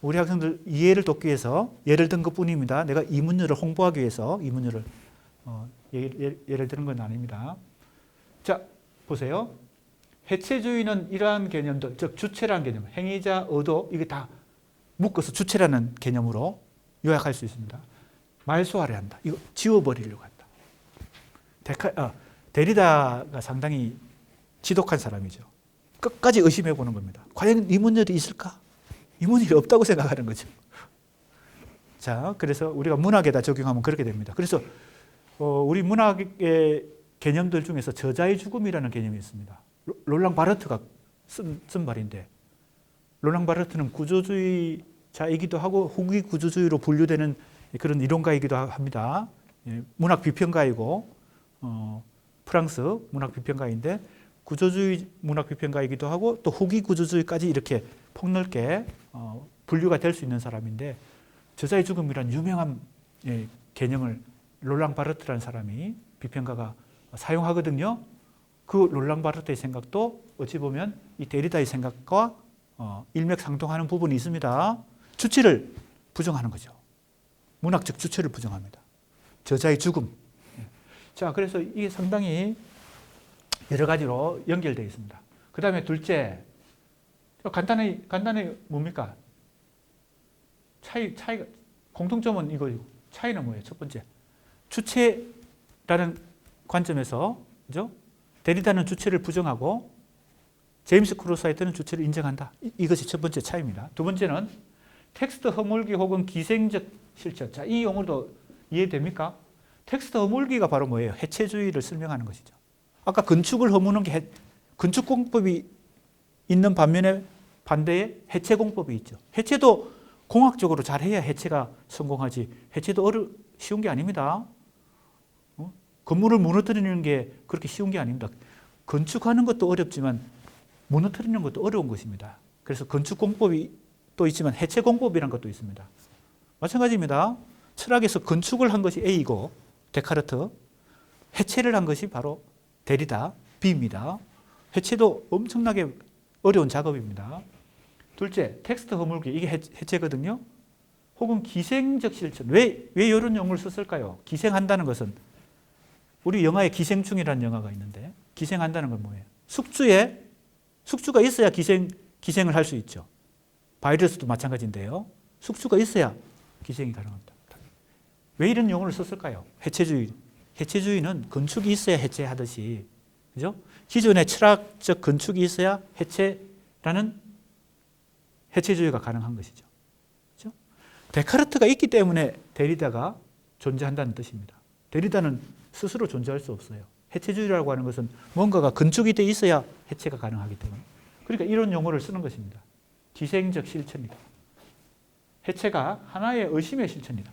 우리 학생들 이해를 돕기 위해서 예를 든 것뿐입니다. 내가 이문열을 홍보하기 위해서 이문열을 예를 드는 건 아닙니다. 자, 보세요. 해체주의는 이러한 개념들, 즉 주체라는 개념, 행위자, 의도 이게 다 묶어서 주체라는 개념으로 요약할 수 있습니다. 말소하려 한다. 이거 지워버리려고 한다. 데리다가 상당히 지독한 사람이죠. 끝까지 의심해 보는 겁니다. 과연 이문열이 있을까? 이문열이 없다고 생각하는 거죠. 자, 그래서 우리가 문학에다 적용하면 그렇게 됩니다. 그래서 우리 문학의 개념들 중에서 저자의 죽음이라는 개념이 있습니다. 롤랑 바르트가 쓴 말인데 롤랑 바르트는 구조주의자이기도 하고 후기 구조주의로 분류되는 그런 이론가이기도 합니다. 문학 비평가이고 프랑스 문학 비평가인데 구조주의 문학 비평가이기도 하고 또 후기 구조주의까지 이렇게 폭넓게 분류가 될 수 있는 사람인데 저자의 죽음이라는 유명한 개념을 롤랑 바르트라는 사람이 비평가가 사용하거든요. 그 롤랑 바르트의 생각도 어찌 보면 이 데리다의 생각과 일맥상통하는 부분이 있습니다. 주체를 부정하는 거죠. 문학적 주체를 부정합니다. 저자의 죽음. 자, 그래서 이게 상당히 여러 가지로 연결되어 있습니다. 그 다음에 둘째, 간단히 뭡니까? 차이가, 공통점은 이거고, 차이는 뭐예요? 첫 번째, 주체라는 관점에서, 그죠? 데리다는 주체를 부정하고, 제임스 크루사이트는 주체를 인정한다. 이것이 첫 번째 차이입니다. 두 번째는 텍스트 허물기 혹은 기생적 실천. 자, 이 용어도 이해됩니까? 텍스트 허물기가 바로 뭐예요? 해체주의를 설명하는 것이죠. 아까 건축을 허무는 게 건축공법이 있는 반면에 반대에 해체공법이 있죠. 해체도 공학적으로 잘해야 해체가 성공하지. 해체도 쉬운 게 아닙니다. 건물을 무너뜨리는 게 그렇게 쉬운 게 아닙니다. 건축하는 것도 어렵지만 무너뜨리는 것도 어려운 것입니다. 그래서 건축공법이 또 있지만 해체공법이라는 것도 있습니다. 마찬가지입니다. 철학에서 건축을 한 것이 A이고 데카르트, 해체를 한 것이 바로 데리다, B입니다. 해체도 엄청나게 어려운 작업입니다. 둘째, 텍스트 허물기, 이게 해체거든요. 혹은 기생적 실천. 왜 이런 용어를 썼을까요? 기생한다는 것은 우리 영화에 기생충이라는 영화가 있는데 기생한다는 건 뭐예요? 숙주가 있어야 기생을 할 수 있죠. 바이러스도 마찬가지인데요. 숙주가 있어야 기생이 가능합니다. 왜 이런 용어를 썼을까요? 해체주의. 해체주의는 건축이 있어야 해체하듯이, 그죠? 기존의 철학적 건축이 있어야 해체라는 해체주의가 가능한 것이죠. 그죠? 데카르트가 있기 때문에 데리다가 존재한다는 뜻입니다. 데리다는 스스로 존재할 수 없어요. 해체주의라고 하는 것은 뭔가가 건축이 돼 있어야 해체가 가능하기 때문에. 그러니까 이런 용어를 쓰는 것입니다. 기생적 실천이다. 해체가 하나의 의심의 실천이다.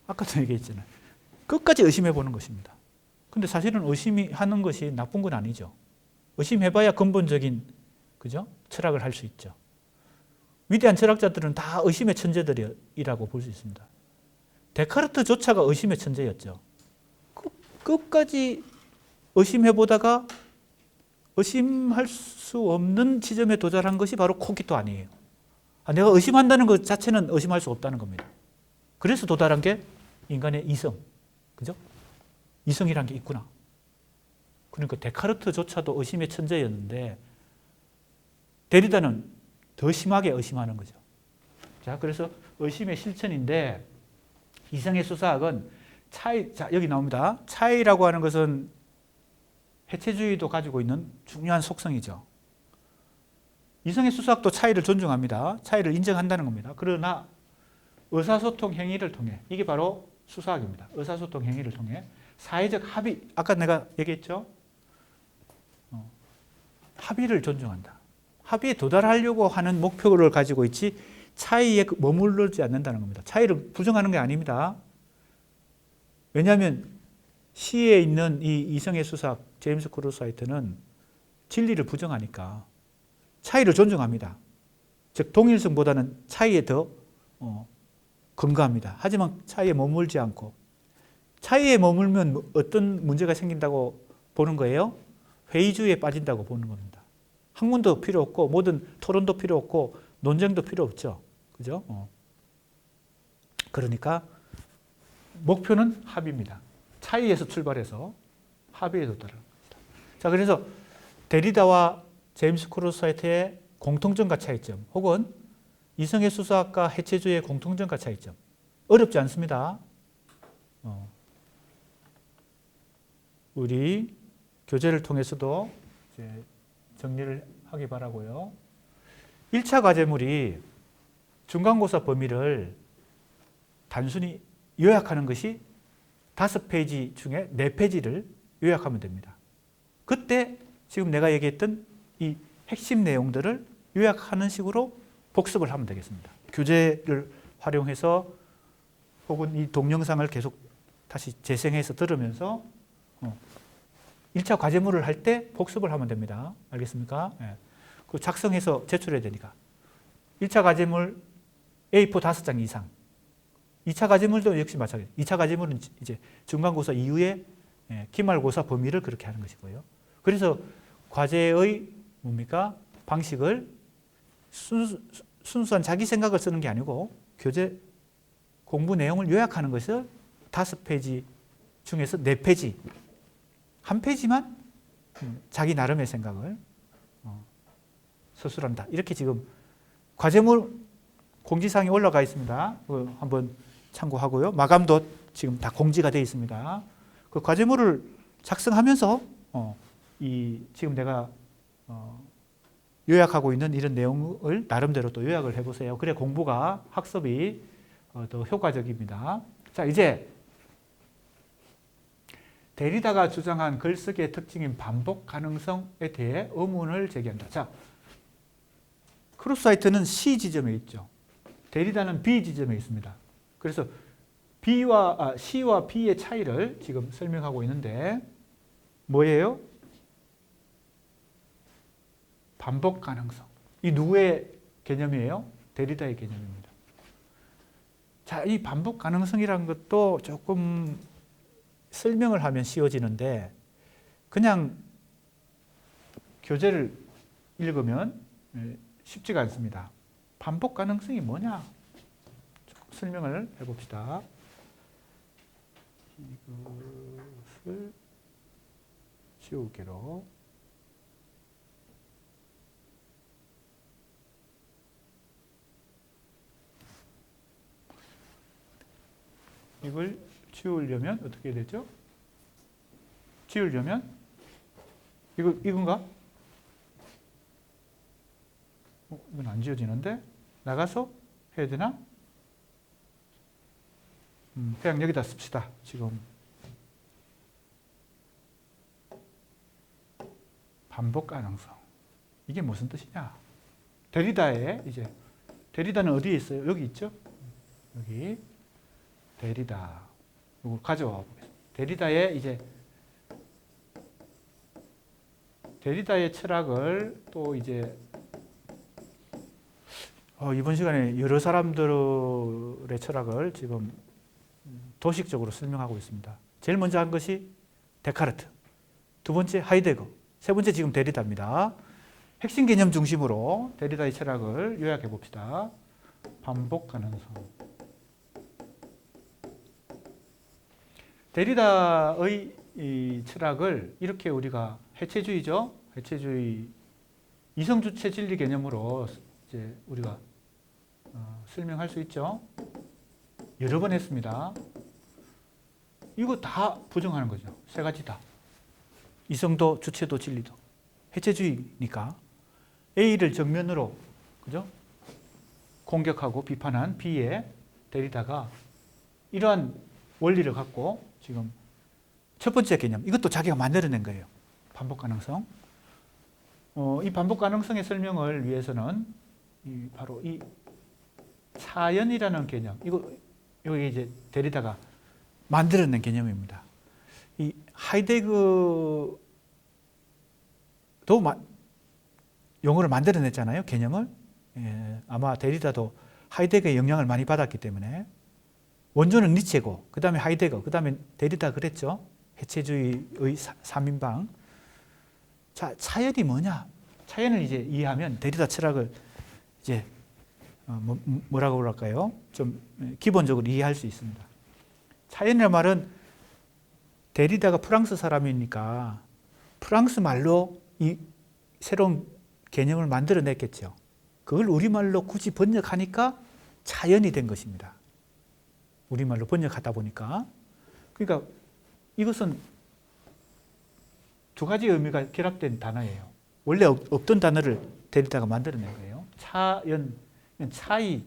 아까도 얘기했잖아요. 끝까지 의심해 보는 것입니다. 근데 사실은 의심하는 것이 나쁜 건 아니죠. 의심해봐야 근본적인, 그죠? 철학을 할 수 있죠. 위대한 철학자들은 다 의심의 천재들이라고 볼 수 있습니다. 데카르트조차가 의심의 천재였죠. 끝까지 의심해보다가 의심할 수 없는 지점에 도달한 것이 바로 코기토 아니에요. 내가 의심한다는 것 자체는 의심할 수 없다는 겁니다. 그래서 도달한 게 인간의 이성, 그죠? 이성이란 게 있구나. 그러니까 데카르트조차도 의심의 천재였는데 데리다는 더 심하게 의심하는 거죠. 자, 그래서 의심의 실천인데 이성의 수사학은 차이, 자, 여기 나옵니다. 차이라고 하는 것은 해체주의도 가지고 있는 중요한 속성이죠. 이성의 수사학도 차이를 존중합니다. 차이를 인정한다는 겁니다. 그러나 의사소통 행위를 통해, 이게 바로 수사학입니다. 의사소통 행위를 통해 사회적 합의, 아까 내가 얘기했죠? 합의를 존중한다. 합의에 도달하려고 하는 목표를 가지고 있지 차이에 머무르지 않는다는 겁니다. 차이를 부정하는 게 아닙니다. 왜냐하면 시에 있는 이 이성의 수사학 제임스 크루사이트는 진리를 부정하니까 차이를 존중합니다. 즉 동일성보다는 차이에 더 근거합니다. 하지만 차이에 머물지 않고, 차이에 머물면 어떤 문제가 생긴다고 보는 거예요? 회의주의에 빠진다고 보는 겁니다. 학문도 필요 없고 모든 토론도 필요 없고 논쟁도 필요 없죠. 그죠? 그러니까 목표는 합의입니다. 차이에서 출발해서 합의에 도달하는 겁니다. 자, 그래서 데리다와 제임스 크루사이트의 공통점과 차이점, 혹은 이성의 수사학과 해체주의의 공통점과 차이점. 어렵지 않습니다. 우리 교재를 통해서도 이제 정리를 하기 바라고요. 1차 과제물이 중간고사 범위를 단순히 요약하는 것이 5페이지 중에 4페이지를 요약하면 됩니다. 그때 지금 내가 얘기했던 이 핵심 내용들을 요약하는 식으로 복습을 하면 되겠습니다. 교재를 활용해서 혹은 이 동영상을 계속 다시 재생해서 들으면서 1차 과제물을 할 때 복습을 하면 됩니다. 알겠습니까? 네. 그 작성해서 제출해야 되니까. 1차 과제물 A4 5장 이상. 2차 과제물도 역시 마찬가지. 2차 과제물은 이제 중간고사 이후에 기말고사 범위를 그렇게 하는 것이고요. 그래서 과제의 뭡니까? 방식을 순수한 자기 생각을 쓰는 게 아니고 교재 공부 내용을 요약하는 것을 5페이지 중에서 4페이지 한 페이지만 자기 나름의 생각을 서술한다. 이렇게 지금 과제물 공지사항이 올라가 있습니다. 한번 참고하고요. 마감도 지금 다 공지가 되어 있습니다. 그 과제물을 작성하면서 지금 내가 요약하고 있는 이런 내용을 나름대로 또 요약을 해보세요. 그래 공부가 학습이 더 효과적입니다. 자, 이제 데리다가 주장한 글쓰기의 특징인 반복 가능성에 대해 의문을 제기한다. 자, 크로스사이트는 C 지점에 있죠. 데리다는 B 지점에 있습니다. 그래서 C와 B의 차이를 지금 설명하고 있는데 뭐예요? 반복 가능성. 이 누구의 개념이에요? 데리다의 개념입니다. 자, 이 반복 가능성이라는 것도 조금 설명을 하면 쉬워지는데 그냥 교재를 읽으면 쉽지가 않습니다. 반복 가능성이 뭐냐? 설명을 해봅시다. 이것을 지우개로 이걸 지우려면 어떻게 되죠? 지우려면 이건가? 이건 안 지워지는데 나가서 해야 되나? 그냥 여기다 씁시다. 지금 반복 가능성 이게 무슨 뜻이냐? 데리다는 어디에 있어요? 여기 있죠? 여기 데리다 이걸 가져와 보겠습니다. 데리다의 철학을 또 이제 이번 시간에 여러 사람들의 철학을 지금 도식적으로 설명하고 있습니다. 제일 먼저 한 것이 데카르트, 두 번째 하이데거, 세 번째 지금 데리다입니다. 핵심 개념 중심으로 데리다의 철학을 요약해 봅시다. 반복 가능성. 데리다의 이 철학을 이렇게 우리가 해체주의죠. 해체주의 이성주체 진리 개념으로 이제 우리가 설명할 수 있죠. 여러 번 했습니다. 이거 다 부정하는 거죠. 세 가지 다. 이성도, 주체도, 진리도. 해체주의니까 A를 정면으로 그죠? 공격하고 비판한 B에 데리다가 이러한 원리를 갖고 지금 첫 번째 개념, 이것도 자기가 만들어낸 거예요. 반복 가능성. 이 반복 가능성의 설명을 위해서는 바로 이 차연이라는 개념, 여기 이제 데리다가 만들어낸 개념입니다. 이 하이데거도 용어를 만들어냈잖아요, 개념을. 아마 데리다도 하이데거의 영향을 많이 받았기 때문에 원조는 니체고, 그 다음에 하이데거, 그 다음에 데리다 그랬죠. 해체주의의 3인방. 자, 차연이 뭐냐? 차연을 이제 이해하면 데리다 철학을 이제 뭐라고 그럴까요? 좀 기본적으로 이해할 수 있습니다. 차연이라는 말은 데리다가 프랑스 사람이니까 프랑스 말로 이 새로운 개념을 만들어냈겠죠. 그걸 우리말로 굳이 번역하니까 차연이 된 것입니다. 우리말로 번역하다 보니까. 그러니까 이것은 두 가지 의미가 결합된 단어예요. 원래 없던 단어를 데리다가 만들어낸 거예요. 차연, 차이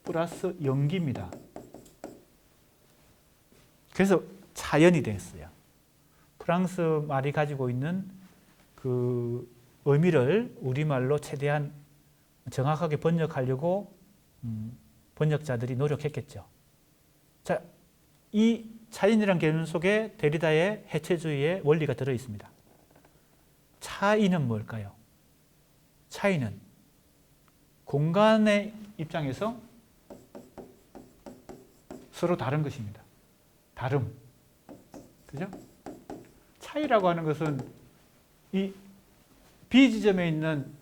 플러스 연기입니다. 그래서 차연이 됐어요. 프랑스 말이 가지고 있는 그 의미를 우리말로 최대한 정확하게 번역하려고 번역자들이 노력했겠죠. 자, 이 차이라는 개념 속에 데리다의 해체주의의 원리가 들어 있습니다. 차이는 뭘까요? 차이는 공간의 입장에서 서로 다른 것입니다. 다름. 그죠? 차이라고 하는 것은 이 B 지점에 있는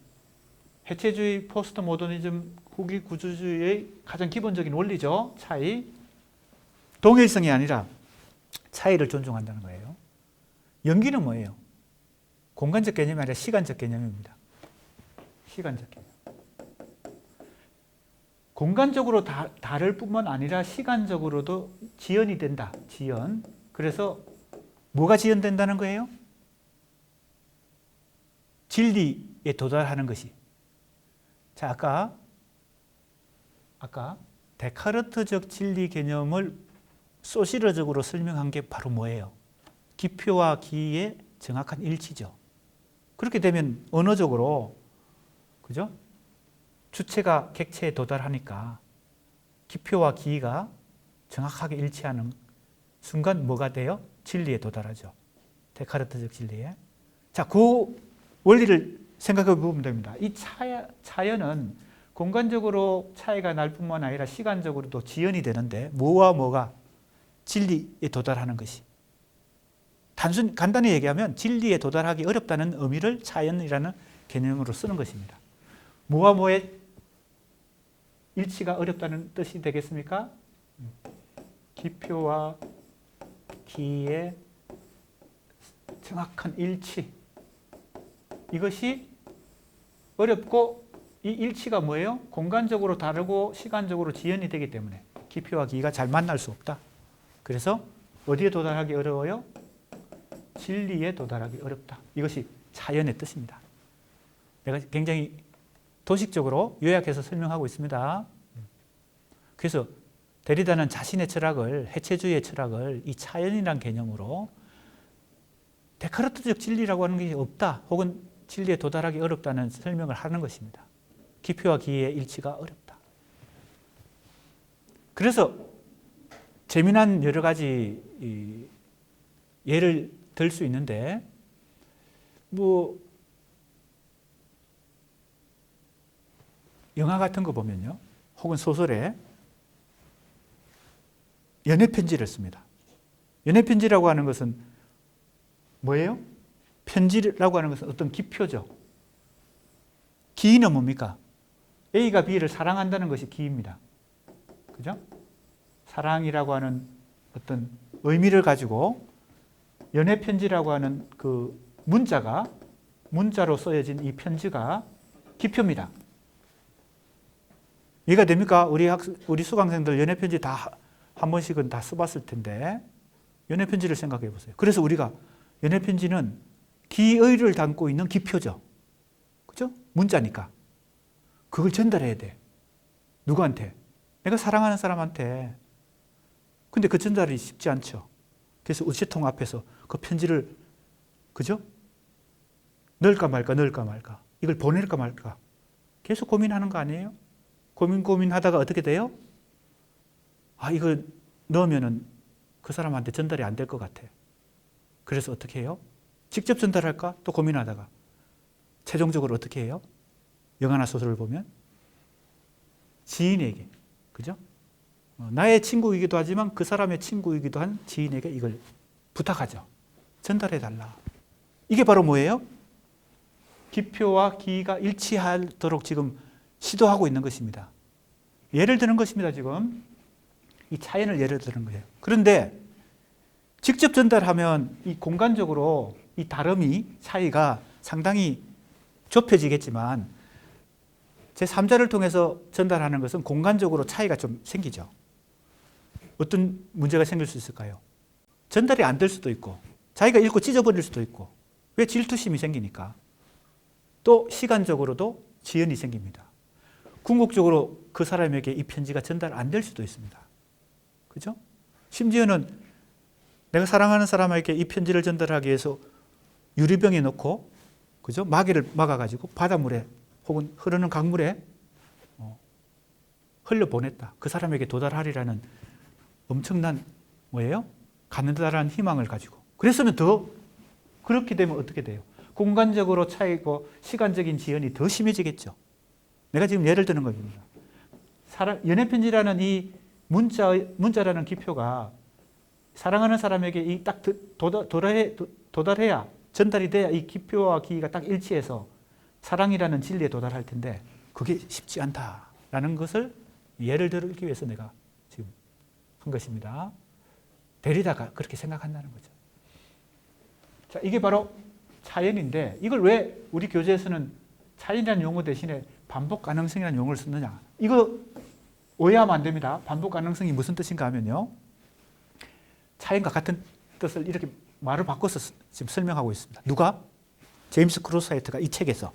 해체주의, 포스트 모더니즘, 후기 구조주의의 가장 기본적인 원리죠. 차이. 동일성이 아니라 차이를 존중한다는 거예요. 연기는 뭐예요? 공간적 개념이 아니라 시간적 개념입니다. 시간적 개념. 공간적으로 다를 뿐만 아니라 시간적으로도 지연이 된다. 지연. 그래서 뭐가 지연된다는 거예요? 진리에 도달하는 것이. 자, 아까 데카르트적 진리 개념을 소시르적으로 설명한 게 바로 뭐예요? 기표와 기의 정확한 일치죠. 그렇게 되면 언어적으로, 그죠? 주체가 객체에 도달하니까 기표와 기가 정확하게 일치하는 순간 뭐가 돼요? 진리에 도달하죠. 데카르트적 진리에. 자, 그 원리를 생각해 보면 됩니다. 이 차연은 공간적으로 차이가 날 뿐만 아니라 시간적으로도 지연이 되는데 뭐와 뭐가 진리에 도달하는 것이. 간단히 얘기하면 진리에 도달하기 어렵다는 의미를 차연이라는 개념으로 쓰는 것입니다. 뭐와 뭐의 일치가 어렵다는 뜻이 되겠습니까? 기표와 기의 정확한 일치. 이것이 어렵고 이 일치가 뭐예요? 공간적으로 다르고 시간적으로 지연이 되기 때문에 기표와 기가 잘 만날 수 없다. 그래서 어디에 도달하기 어려워요? 진리에 도달하기 어렵다. 이것이 차연의 뜻입니다. 내가 굉장히 도식적으로 요약해서 설명하고 있습니다. 그래서 데리다는 자신의 철학을, 해체주의의 철학을 이 차연이라는 개념으로 데카르트적 진리라고 하는 것이 없다. 혹은 진리에 도달하기 어렵다는 설명을 하는 것입니다. 기표와 기의 일치가 어렵다. 그래서 재미난 여러 가지 예를 들 수 있는데, 뭐 영화 같은 거 보면요, 혹은 소설에 연애편지를 씁니다. 연애편지라고 하는 것은 뭐예요? 편지라고 하는 것은 어떤 기표죠. 기는 뭡니까? A가 B를 사랑한다는 것이 기입니다. 그죠? 사랑이라고 하는 어떤 의미를 가지고 연애편지라고 하는 그 문자로 쓰여진 이 편지가 기표입니다. 이해가 됩니까? 우리 수강생들 연애편지 다 한 번씩은 다 써봤을 텐데, 연애편지를 생각해 보세요. 그래서 우리가 연애편지는 기의를 담고 있는 기표죠. 그죠? 문자니까. 그걸 전달해야 돼. 누구한테? 내가 사랑하는 사람한테. 근데 그 전달이 쉽지 않죠. 그래서 우체통 앞에서 그 편지를, 그죠? 넣을까 말까, 넣을까 말까. 이걸 보낼까 말까. 계속 고민하는 거 아니에요? 고민하다가 어떻게 돼요? 이걸 넣으면은 그 사람한테 전달이 안 될 것 같아. 그래서 어떻게 해요? 직접 전달할까? 또 고민하다가 최종적으로 어떻게 해요? 영화나 소설을 보면 지인에게, 그죠? 나의 친구이기도 하지만 그 사람의 친구이기도 한 지인에게 이걸 부탁하죠. 전달해달라. 이게 바로 뭐예요? 기표와 기가 일치하도록 지금 시도하고 있는 것입니다. 예를 드는 것입니다. 지금 이 차이를 예를 드는 거예요. 그런데 직접 전달하면 이 공간적으로 이 다름이, 차이가 상당히 좁혀지겠지만 제3자를 통해서 전달하는 것은 공간적으로 차이가 좀 생기죠. 어떤 문제가 생길 수 있을까요? 전달이 안 될 수도 있고, 자기가 읽고 찢어버릴 수도 있고, 왜? 질투심이 생기니까. 또 시간적으로도 지연이 생깁니다. 궁극적으로 그 사람에게 이 편지가 전달 안 될 수도 있습니다. 그죠? 심지어는 내가 사랑하는 사람에게 이 편지를 전달하기 위해서 유리병에 넣고, 그죠? 마개를 막아가지고 바닷물에 혹은 흐르는 강물에 흘려보냈다. 그 사람에게 도달하리라는 엄청난 뭐예요? 가느다란 희망을 가지고. 그랬으면 더, 그렇게 되면 어떻게 돼요? 공간적으로 차이고 시간적인 지연이 더 심해지겠죠. 내가 지금 예를 드는 겁니다. 연애편지라는 이 문자라는 기표가 사랑하는 사람에게 이 딱 도달해야, 전달이 돼야 이 기표와 기가 딱 일치해서 사랑이라는 진리에 도달할 텐데 그게 쉽지 않다라는 것을 예를 들기 위해서 내가 지금 한 것입니다. 데리다가 그렇게 생각한다는 거죠. 자, 이게 바로 차연인데 이걸 왜 우리 교재에서는 차연이라는 용어 대신에 반복 가능성이라는 용어를 쓰느냐. 이거 오해하면 안 됩니다. 반복 가능성이 무슨 뜻인가 하면요. 차연과 같은 뜻을 이렇게 말을 바꿔서 지금 설명하고 있습니다. 누가? 제임스 크로사이트가 이 책에서.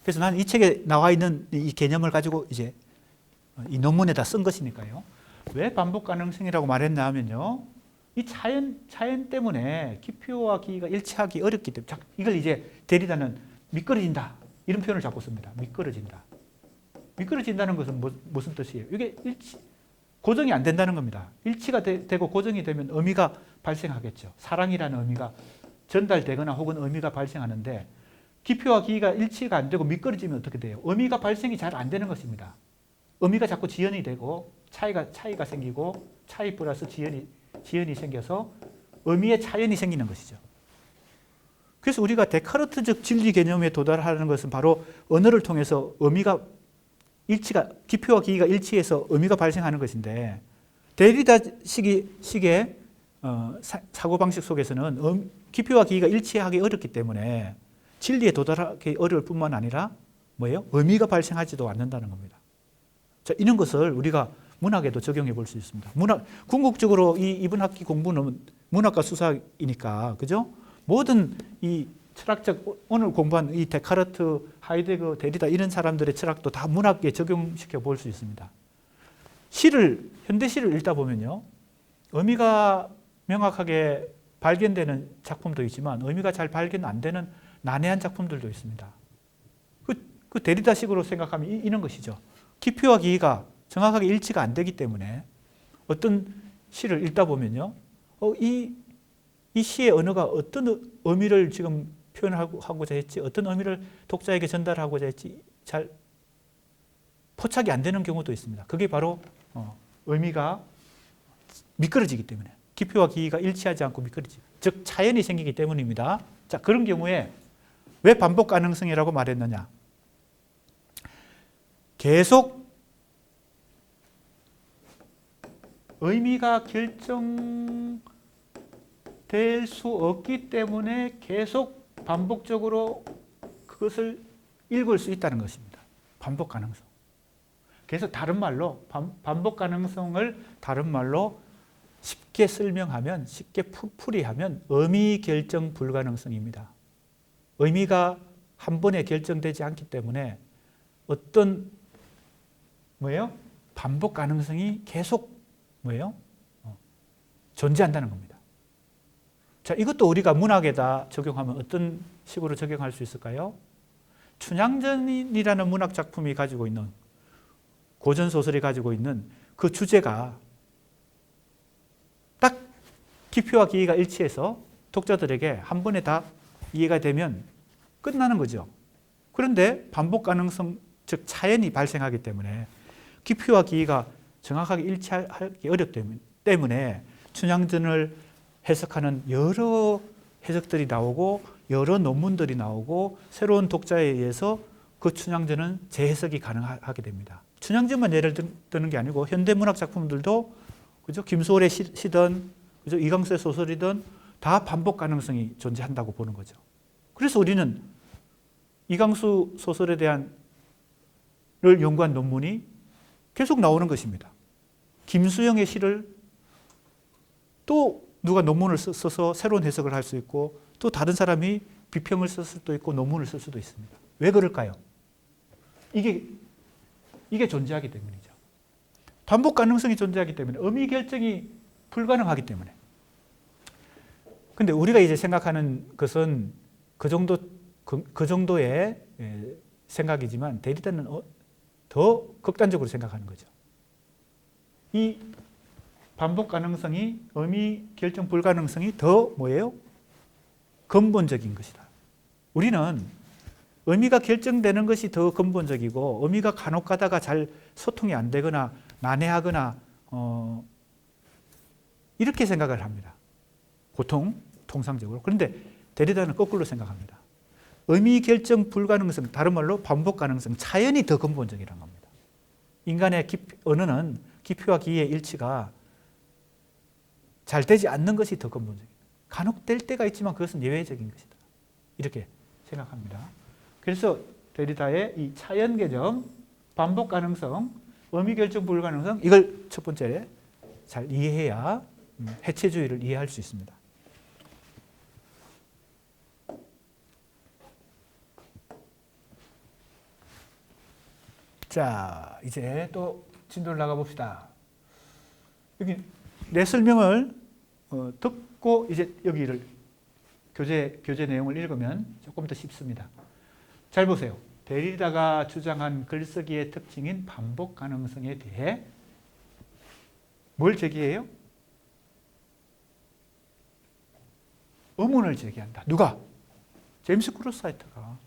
그래서 나는 이 책에 나와 있는 이 개념을 가지고 이제 이 논문에다 쓴 것이니까요. 왜 반복 가능성이라고 말했나 하면요. 이 차연 때문에 기표와 기가 일치하기 어렵기 때문에 이걸 이제 데리다는 미끄러진다. 이런 표현을 자꾸 씁니다. 미끄러진다. 미끄러진다는 것은 무슨 뜻이에요? 이게 고정이 안 된다는 겁니다. 일치가 되고 고정이 되면 의미가 발생하겠죠. 사랑이라는 의미가 전달되거나 혹은 의미가 발생하는데 기표와 기가 일치가 안 되고 미끄러지면 어떻게 돼요? 의미가 발생이 잘 안 되는 것입니다. 의미가 자꾸 지연이 되고 차이가 생기고 차이 플러스 지연이 생겨서 의미의 차연이 생기는 것이죠. 그래서 우리가 데카르트적 진리 개념에 도달하는 것은 바로 언어를 통해서 의미가 기표와 기가 일치해서 의미가 발생하는 것인데 데리다식의 사고방식 속에서는 기표와 기가 일치하기 어렵기 때문에 진리에 도달하기 어려울 뿐만 아니라 뭐예요? 의미가 발생하지도 않는다는 겁니다. 자, 이런 것을 우리가 문학에도 적용해 볼 수 있습니다. 궁극적으로 이번 학기 공부는 문학과 수사이니까, 그죠? 모든 이 철학적, 오늘 공부한 이 데카르트, 하이데거, 데리다 이런 사람들의 철학도 다 문학에 적용시켜 볼 수 있습니다. 현대 시를 읽다 보면요. 의미가 명확하게 발견되는 작품도 있지만 의미가 잘 발견 안 되는 난해한 작품들도 있습니다. 그 데리다식으로 생각하면 이런 것이죠. 기표와 기가 정확하게 일치가 안 되기 때문에 어떤 시를 읽다 보면요. 이 시의 언어가 어떤 의미를 지금 표현하고자 했지, 어떤 의미를 독자에게 전달하고자 했지 잘 포착이 안 되는 경우도 있습니다. 그게 바로 의미가 미끄러지기 때문에 기표와 기가 일치하지 않고 미끄러지고 즉 차연이 생기기 때문입니다. 자, 그런 경우에 왜 반복 가능성이라고 말했느냐? 계속 의미가 결정될 수 없기 때문에 계속 반복적으로 그것을 읽을 수 있다는 것입니다. 반복 가능성. 그래서 다른 말로 반복 가능성을 다른 말로 쉽게 설명하면, 쉽게 풀이하면 의미 결정 불가능성입니다. 의미가 한 번에 결정되지 않기 때문에 어떤 반복 가능성이 계속 존재한다는 겁니다. 자, 이것도 우리가 문학에다 적용하면 어떤 식으로 적용할 수 있을까요? 춘향전이라는 문학 작품이 가지고 있는 고전 소설이 가지고 있는 그 주제가 딱 기표와 기가 일치해서 독자들에게 한 번에 다 이해가 되면 끝나는 거죠. 그런데 반복 가능성, 즉 차연이 발생하기 때문에 기표와 기가 정확하게 일치하기 어렵기 때문에 춘향전을 해석하는 여러 해석들이 나오고 여러 논문들이 나오고 새로운 독자에 의해서 그 춘향전은 재해석이 가능하게 됩니다. 춘향전만 예를 드는 게 아니고 현대문학 작품들도 그죠? 김소월의 시든 그죠? 이강수의 소설이든 다 반복 가능성이 존재한다고 보는 거죠. 그래서 우리는 이강수 소설에 대한 를 연구한 논문이 계속 나오는 것입니다. 김수영의 시를 또 누가 논문을 써서 새로운 해석을 할 수 있고 또 다른 사람이 비평을 쓸 수도 있고 논문을 쓸 수도 있습니다. 왜 그럴까요? 이게 존재하기 때문이죠. 반복 가능성이 존재하기 때문에 의미 결정이 불가능하기 때문에. 근데 우리가 이제 생각하는 것은 그 정도의 생각이지만 데리다는 더 극단적으로 생각하는 거죠. 이 반복 가능성이, 의미 결정 불가능성이 더 근본적인 것이다. 우리는 의미가 결정되는 것이 더 근본적이고 의미가 간혹 가다가 잘 소통이 안 되거나 난해하거나 이렇게 생각을 합니다. 통상적으로. 그런데 데리다는 거꾸로 생각합니다. 의미 결정 불가능성, 다른 말로 반복 가능성, 차연이 더 근본적이라는 겁니다. 인간의 언어는 기표와 기의 일치가 잘 되지 않는 것이 더 근본적입니다. 간혹 될 때가 있지만 그것은 예외적인 것이다. 이렇게 생각합니다. 그래서 데리다의 이 차연 개념, 반복 가능성, 의미 결정 불가능성, 이걸 첫 번째 잘 이해해야 해체주의를 이해할 수 있습니다. 자, 이제 또 진도를 나가 봅시다. 여기 내 설명을 듣고 이제 여기를 교재 내용을 읽으면 조금 더 쉽습니다. 잘 보세요. 데리다가 주장한 글쓰기의 특징인 반복 가능성에 대해 뭘 제기해요? 의문을 제기한다. 누가? 제임스 크루사이트가.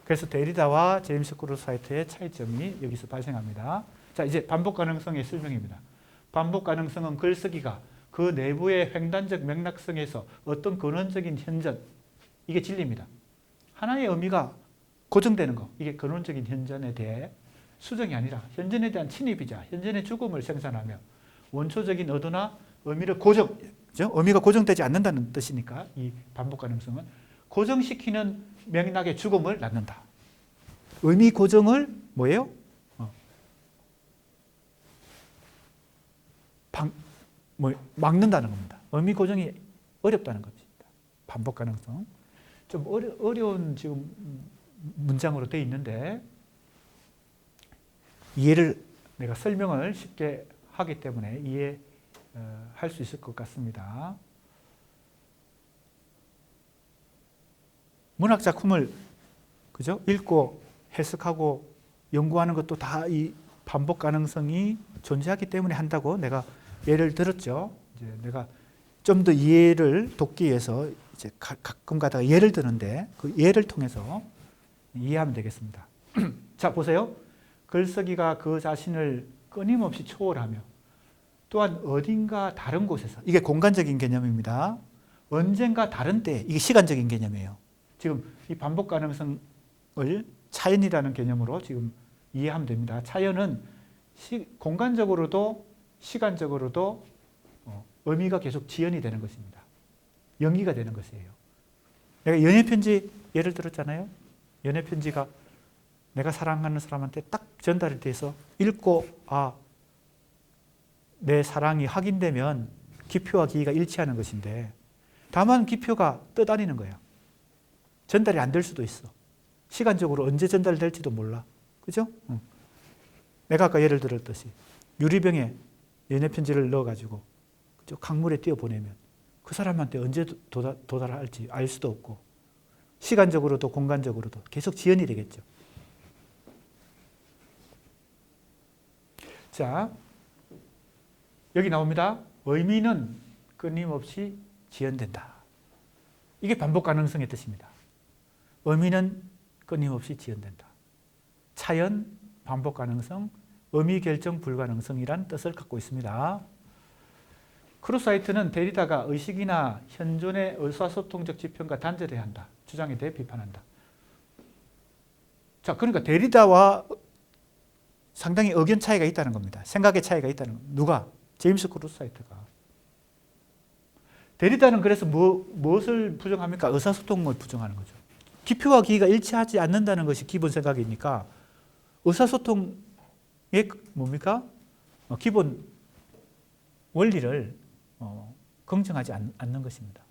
그래서 데리다와 제임스 크루사이트의 차이점이 여기서 발생합니다. 자, 이제 반복 가능성의 설명입니다. 반복 가능성은 글쓰기가 그 내부의 횡단적 맥락성에서 어떤 근원적인 현전, 이게 진리입니다. 하나의 의미가 고정되는 거, 이게 근원적인 현전에 대해 수정이 아니라 현전에 대한 침입이자 현전의 죽음을 생산하며 원초적인 의도나 의미를 의미가 고정되지 않는다는 뜻이니까 이 반복 가능성은 고정시키는 맥락의 죽음을 낳는다. 의미 고정을 뭐예요? 막는다는 겁니다. 의미 고정이 어렵다는 겁니다. 반복 가능성. 좀 어려운 지금 문장으로 되어 있는데 이해를 내가 설명을 쉽게 하기 때문에 이해할 수 있을 것 같습니다. 문학 작품을 그죠? 읽고 해석하고 연구하는 것도 다 이 반복 가능성이 존재하기 때문에 한다고 내가 예를 들었죠. 이제 내가 좀 더 이해를 돕기 위해서 이제 가끔 가다가 예를 드는데 그 예를 통해서 이해하면 되겠습니다. 자, 보세요. 글쓰기가 그 자신을 끊임없이 초월하며 또한 어딘가 다른 곳에서, 이게 공간적인 개념입니다. 언젠가 다른 때, 이게 시간적인 개념이에요. 지금 이 반복 가능성을 차연이라는 개념으로 지금 이해하면 됩니다. 차연은 공간적으로도 시간적으로도 의미가 계속 지연이 되는 것입니다. 연기가 되는 것이에요. 내가 연애편지 예를 들었잖아요. 연애편지가 내가 사랑하는 사람한테 딱 전달이 돼서 읽고 내 사랑이 확인되면 기표와 기의가 일치하는 것인데 다만 기표가 떠다니는 거예요. 전달이 안 될 수도 있어. 시간적으로 언제 전달될지도 몰라. 그죠? 내가 아까 예를 들었듯이 유리병에 연애편지를 넣어가지고 그죠? 강물에 띄워보내면 그 사람한테 언제 도달할지 알 수도 없고 시간적으로도 공간적으로도 계속 지연이 되겠죠. 자, 여기 나옵니다. 의미는 끊임없이 지연된다. 이게 반복 가능성의 뜻입니다. 의미는 끊임없이 지연된다. 차연, 반복 가능성, 의미 결정 불가능성이란 뜻을 갖고 있습니다. 크루사이트는 데리다가 의식이나 현존의 의사소통적 지평과 단절해야 한다. 주장에 대해 비판한다. 자, 그러니까 데리다와 상당히 의견 차이가 있다는 겁니다. 생각의 차이가 있다는 겁니다. 누가? 제임스 크루사이트가. 데리다는 그래서 무엇을 부정합니까? 의사소통을 부정하는 거죠. 기표와 기의가 일치하지 않는다는 것이 기본 생각이니까 의사소통의 뭡니까? 기본 원리를 긍정하지 않는 것입니다.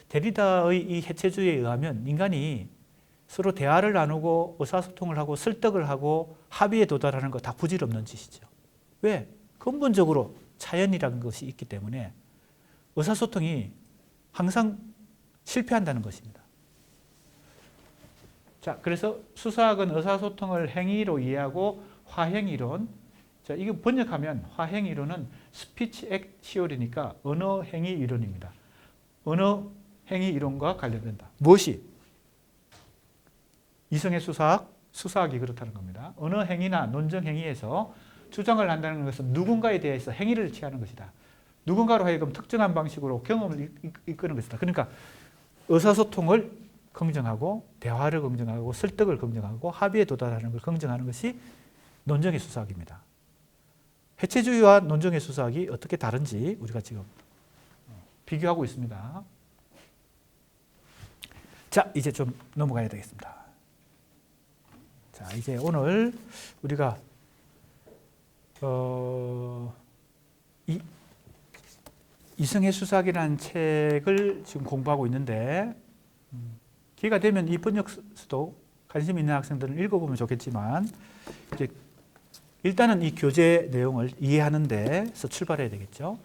데리다의 이 해체주의에 의하면 인간이 서로 대화를 나누고 의사소통을 하고 설득을 하고 합의에 도달하는 거 다 부질없는 짓이죠. 왜? 근본적으로 차연이라는 것이 있기 때문에 의사소통이 항상 실패한다는 것입니다. 자, 그래서 수사학은 의사소통을 행위로 이해하고 화행이론, 자, 이거 번역하면 화행이론은 스피치 액시올이니까 언어 행위 이론입니다. 언어 행위 이론과 관련된다. 무엇이? 이성의 수사학이 그렇다는 겁니다. 언어 행위나 논정 행위에서 주장을 한다는 것은 누군가에 대해서 행위를 취하는 것이다. 누군가로 하여금 특정한 방식으로 경험을 이끄는 것이다. 그러니까 의사소통을 긍정하고 대화를 긍정하고 설득을 긍정하고 합의에 도달하는 걸 긍정하는 것이 논정의 수사학입니다. 해체주의와 논정의 수사학이 어떻게 다른지 우리가 지금 비교하고 있습니다. 자, 이제 좀 넘어가야 되겠습니다. 자, 이제 오늘 우리가 이승의 수사학이라는 책을 지금 공부하고 있는데 기회가 되면 이 번역서도 관심 있는 학생들은 읽어보면 좋겠지만 이제 일단은 이 교재 내용을 이해하는 데서 출발해야 되겠죠.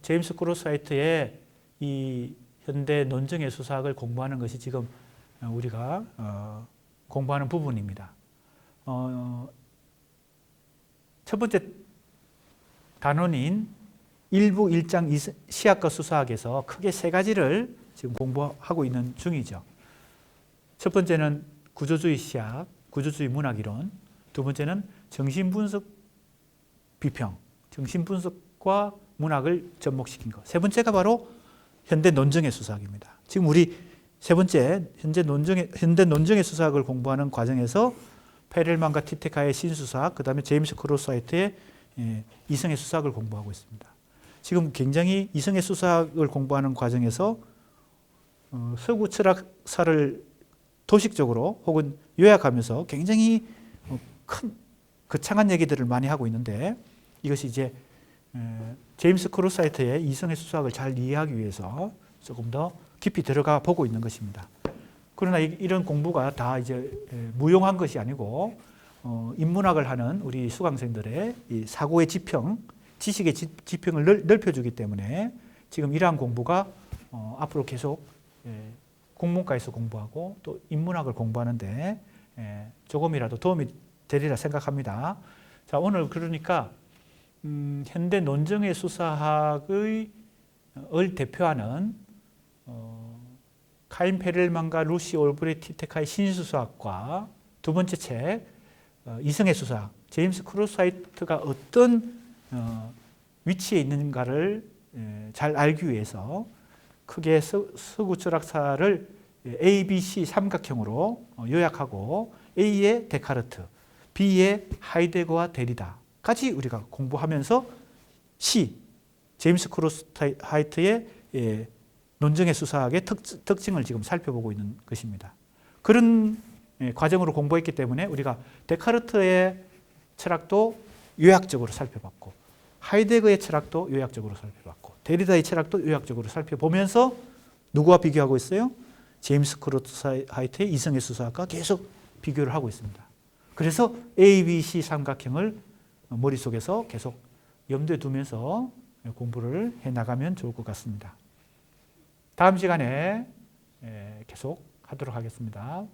제임스 크로스하이트의 이 현대 논증의 수사학을 공부하는 것이 지금 우리가 공부하는 부분입니다. 첫 번째 단원인 1부 1장 시학과 수사학에서 크게 세 가지를 지금 공부하고 있는 중이죠. 첫 번째는 구조주의 시학, 구조주의 문학이론. 두 번째는 정신분석 비평, 정신분석과 문학을 접목시킨 것. 세 번째가 바로 현대 논증의 수사학입니다. 지금 우리 세 번째 현대 논증의 수사학을 공부하는 과정에서 페렐만과 티테카의 신수사학, 그 다음에 제임스 크로스하이트의 이승의 수사학을 공부하고 있습니다. 지금 굉장히 이승의 수사학을 공부하는 과정에서 서구 철학사를 도식적으로 혹은 요약하면서 굉장히 큰 거창한 얘기들을 많이 하고 있는데 이것이 이제 제임스 크로스하이트의 이승의 수사학을 잘 이해하기 위해서 조금 더 깊이 들어가 보고 있는 것입니다. 그러나 이런 공부가 다 이제 무용한 것이 아니고 인문학을 하는 우리 수강생들의 이 사고의 지평, 지식의 지평을 넓혀주기 때문에 지금 이러한 공부가 앞으로 계속 국문과에서 공부하고 또 인문학을 공부하는데 조금이라도 도움이 되리라 생각합니다. 자, 오늘 그러니까 현대 논증의 수사학을 대표하는 카인 페렐만과 루시 올브레 티테카의 신수사학과 두 번째 책 이승의 수사학, 제임스 크로스하이트가 어떤 위치에 있는가를 잘 알기 위해서 크게 서구 철학사를 A, B, C 삼각형으로 요약하고 A의 데카르트, B의 하이데거와 데리다까지 우리가 공부하면서 C, 제임스 크로스하이트의 논증의 수사학의 특징을 지금 살펴보고 있는 것입니다. 그런 과정으로 공부했기 때문에 우리가 데카르트의 철학도 요약적으로 살펴봤고 하이데거의 철학도 요약적으로 살펴봤고 데리다의 철학도 요약적으로 살펴보면서 누구와 비교하고 있어요? 제임스 크로스하이트의 이승의 수사학과 계속 비교를 하고 있습니다. 그래서 A, B, C 삼각형을 머릿속에서 계속 염두에 두면서 공부를 해나가면 좋을 것 같습니다. 다음 시간에 계속 하도록 하겠습니다.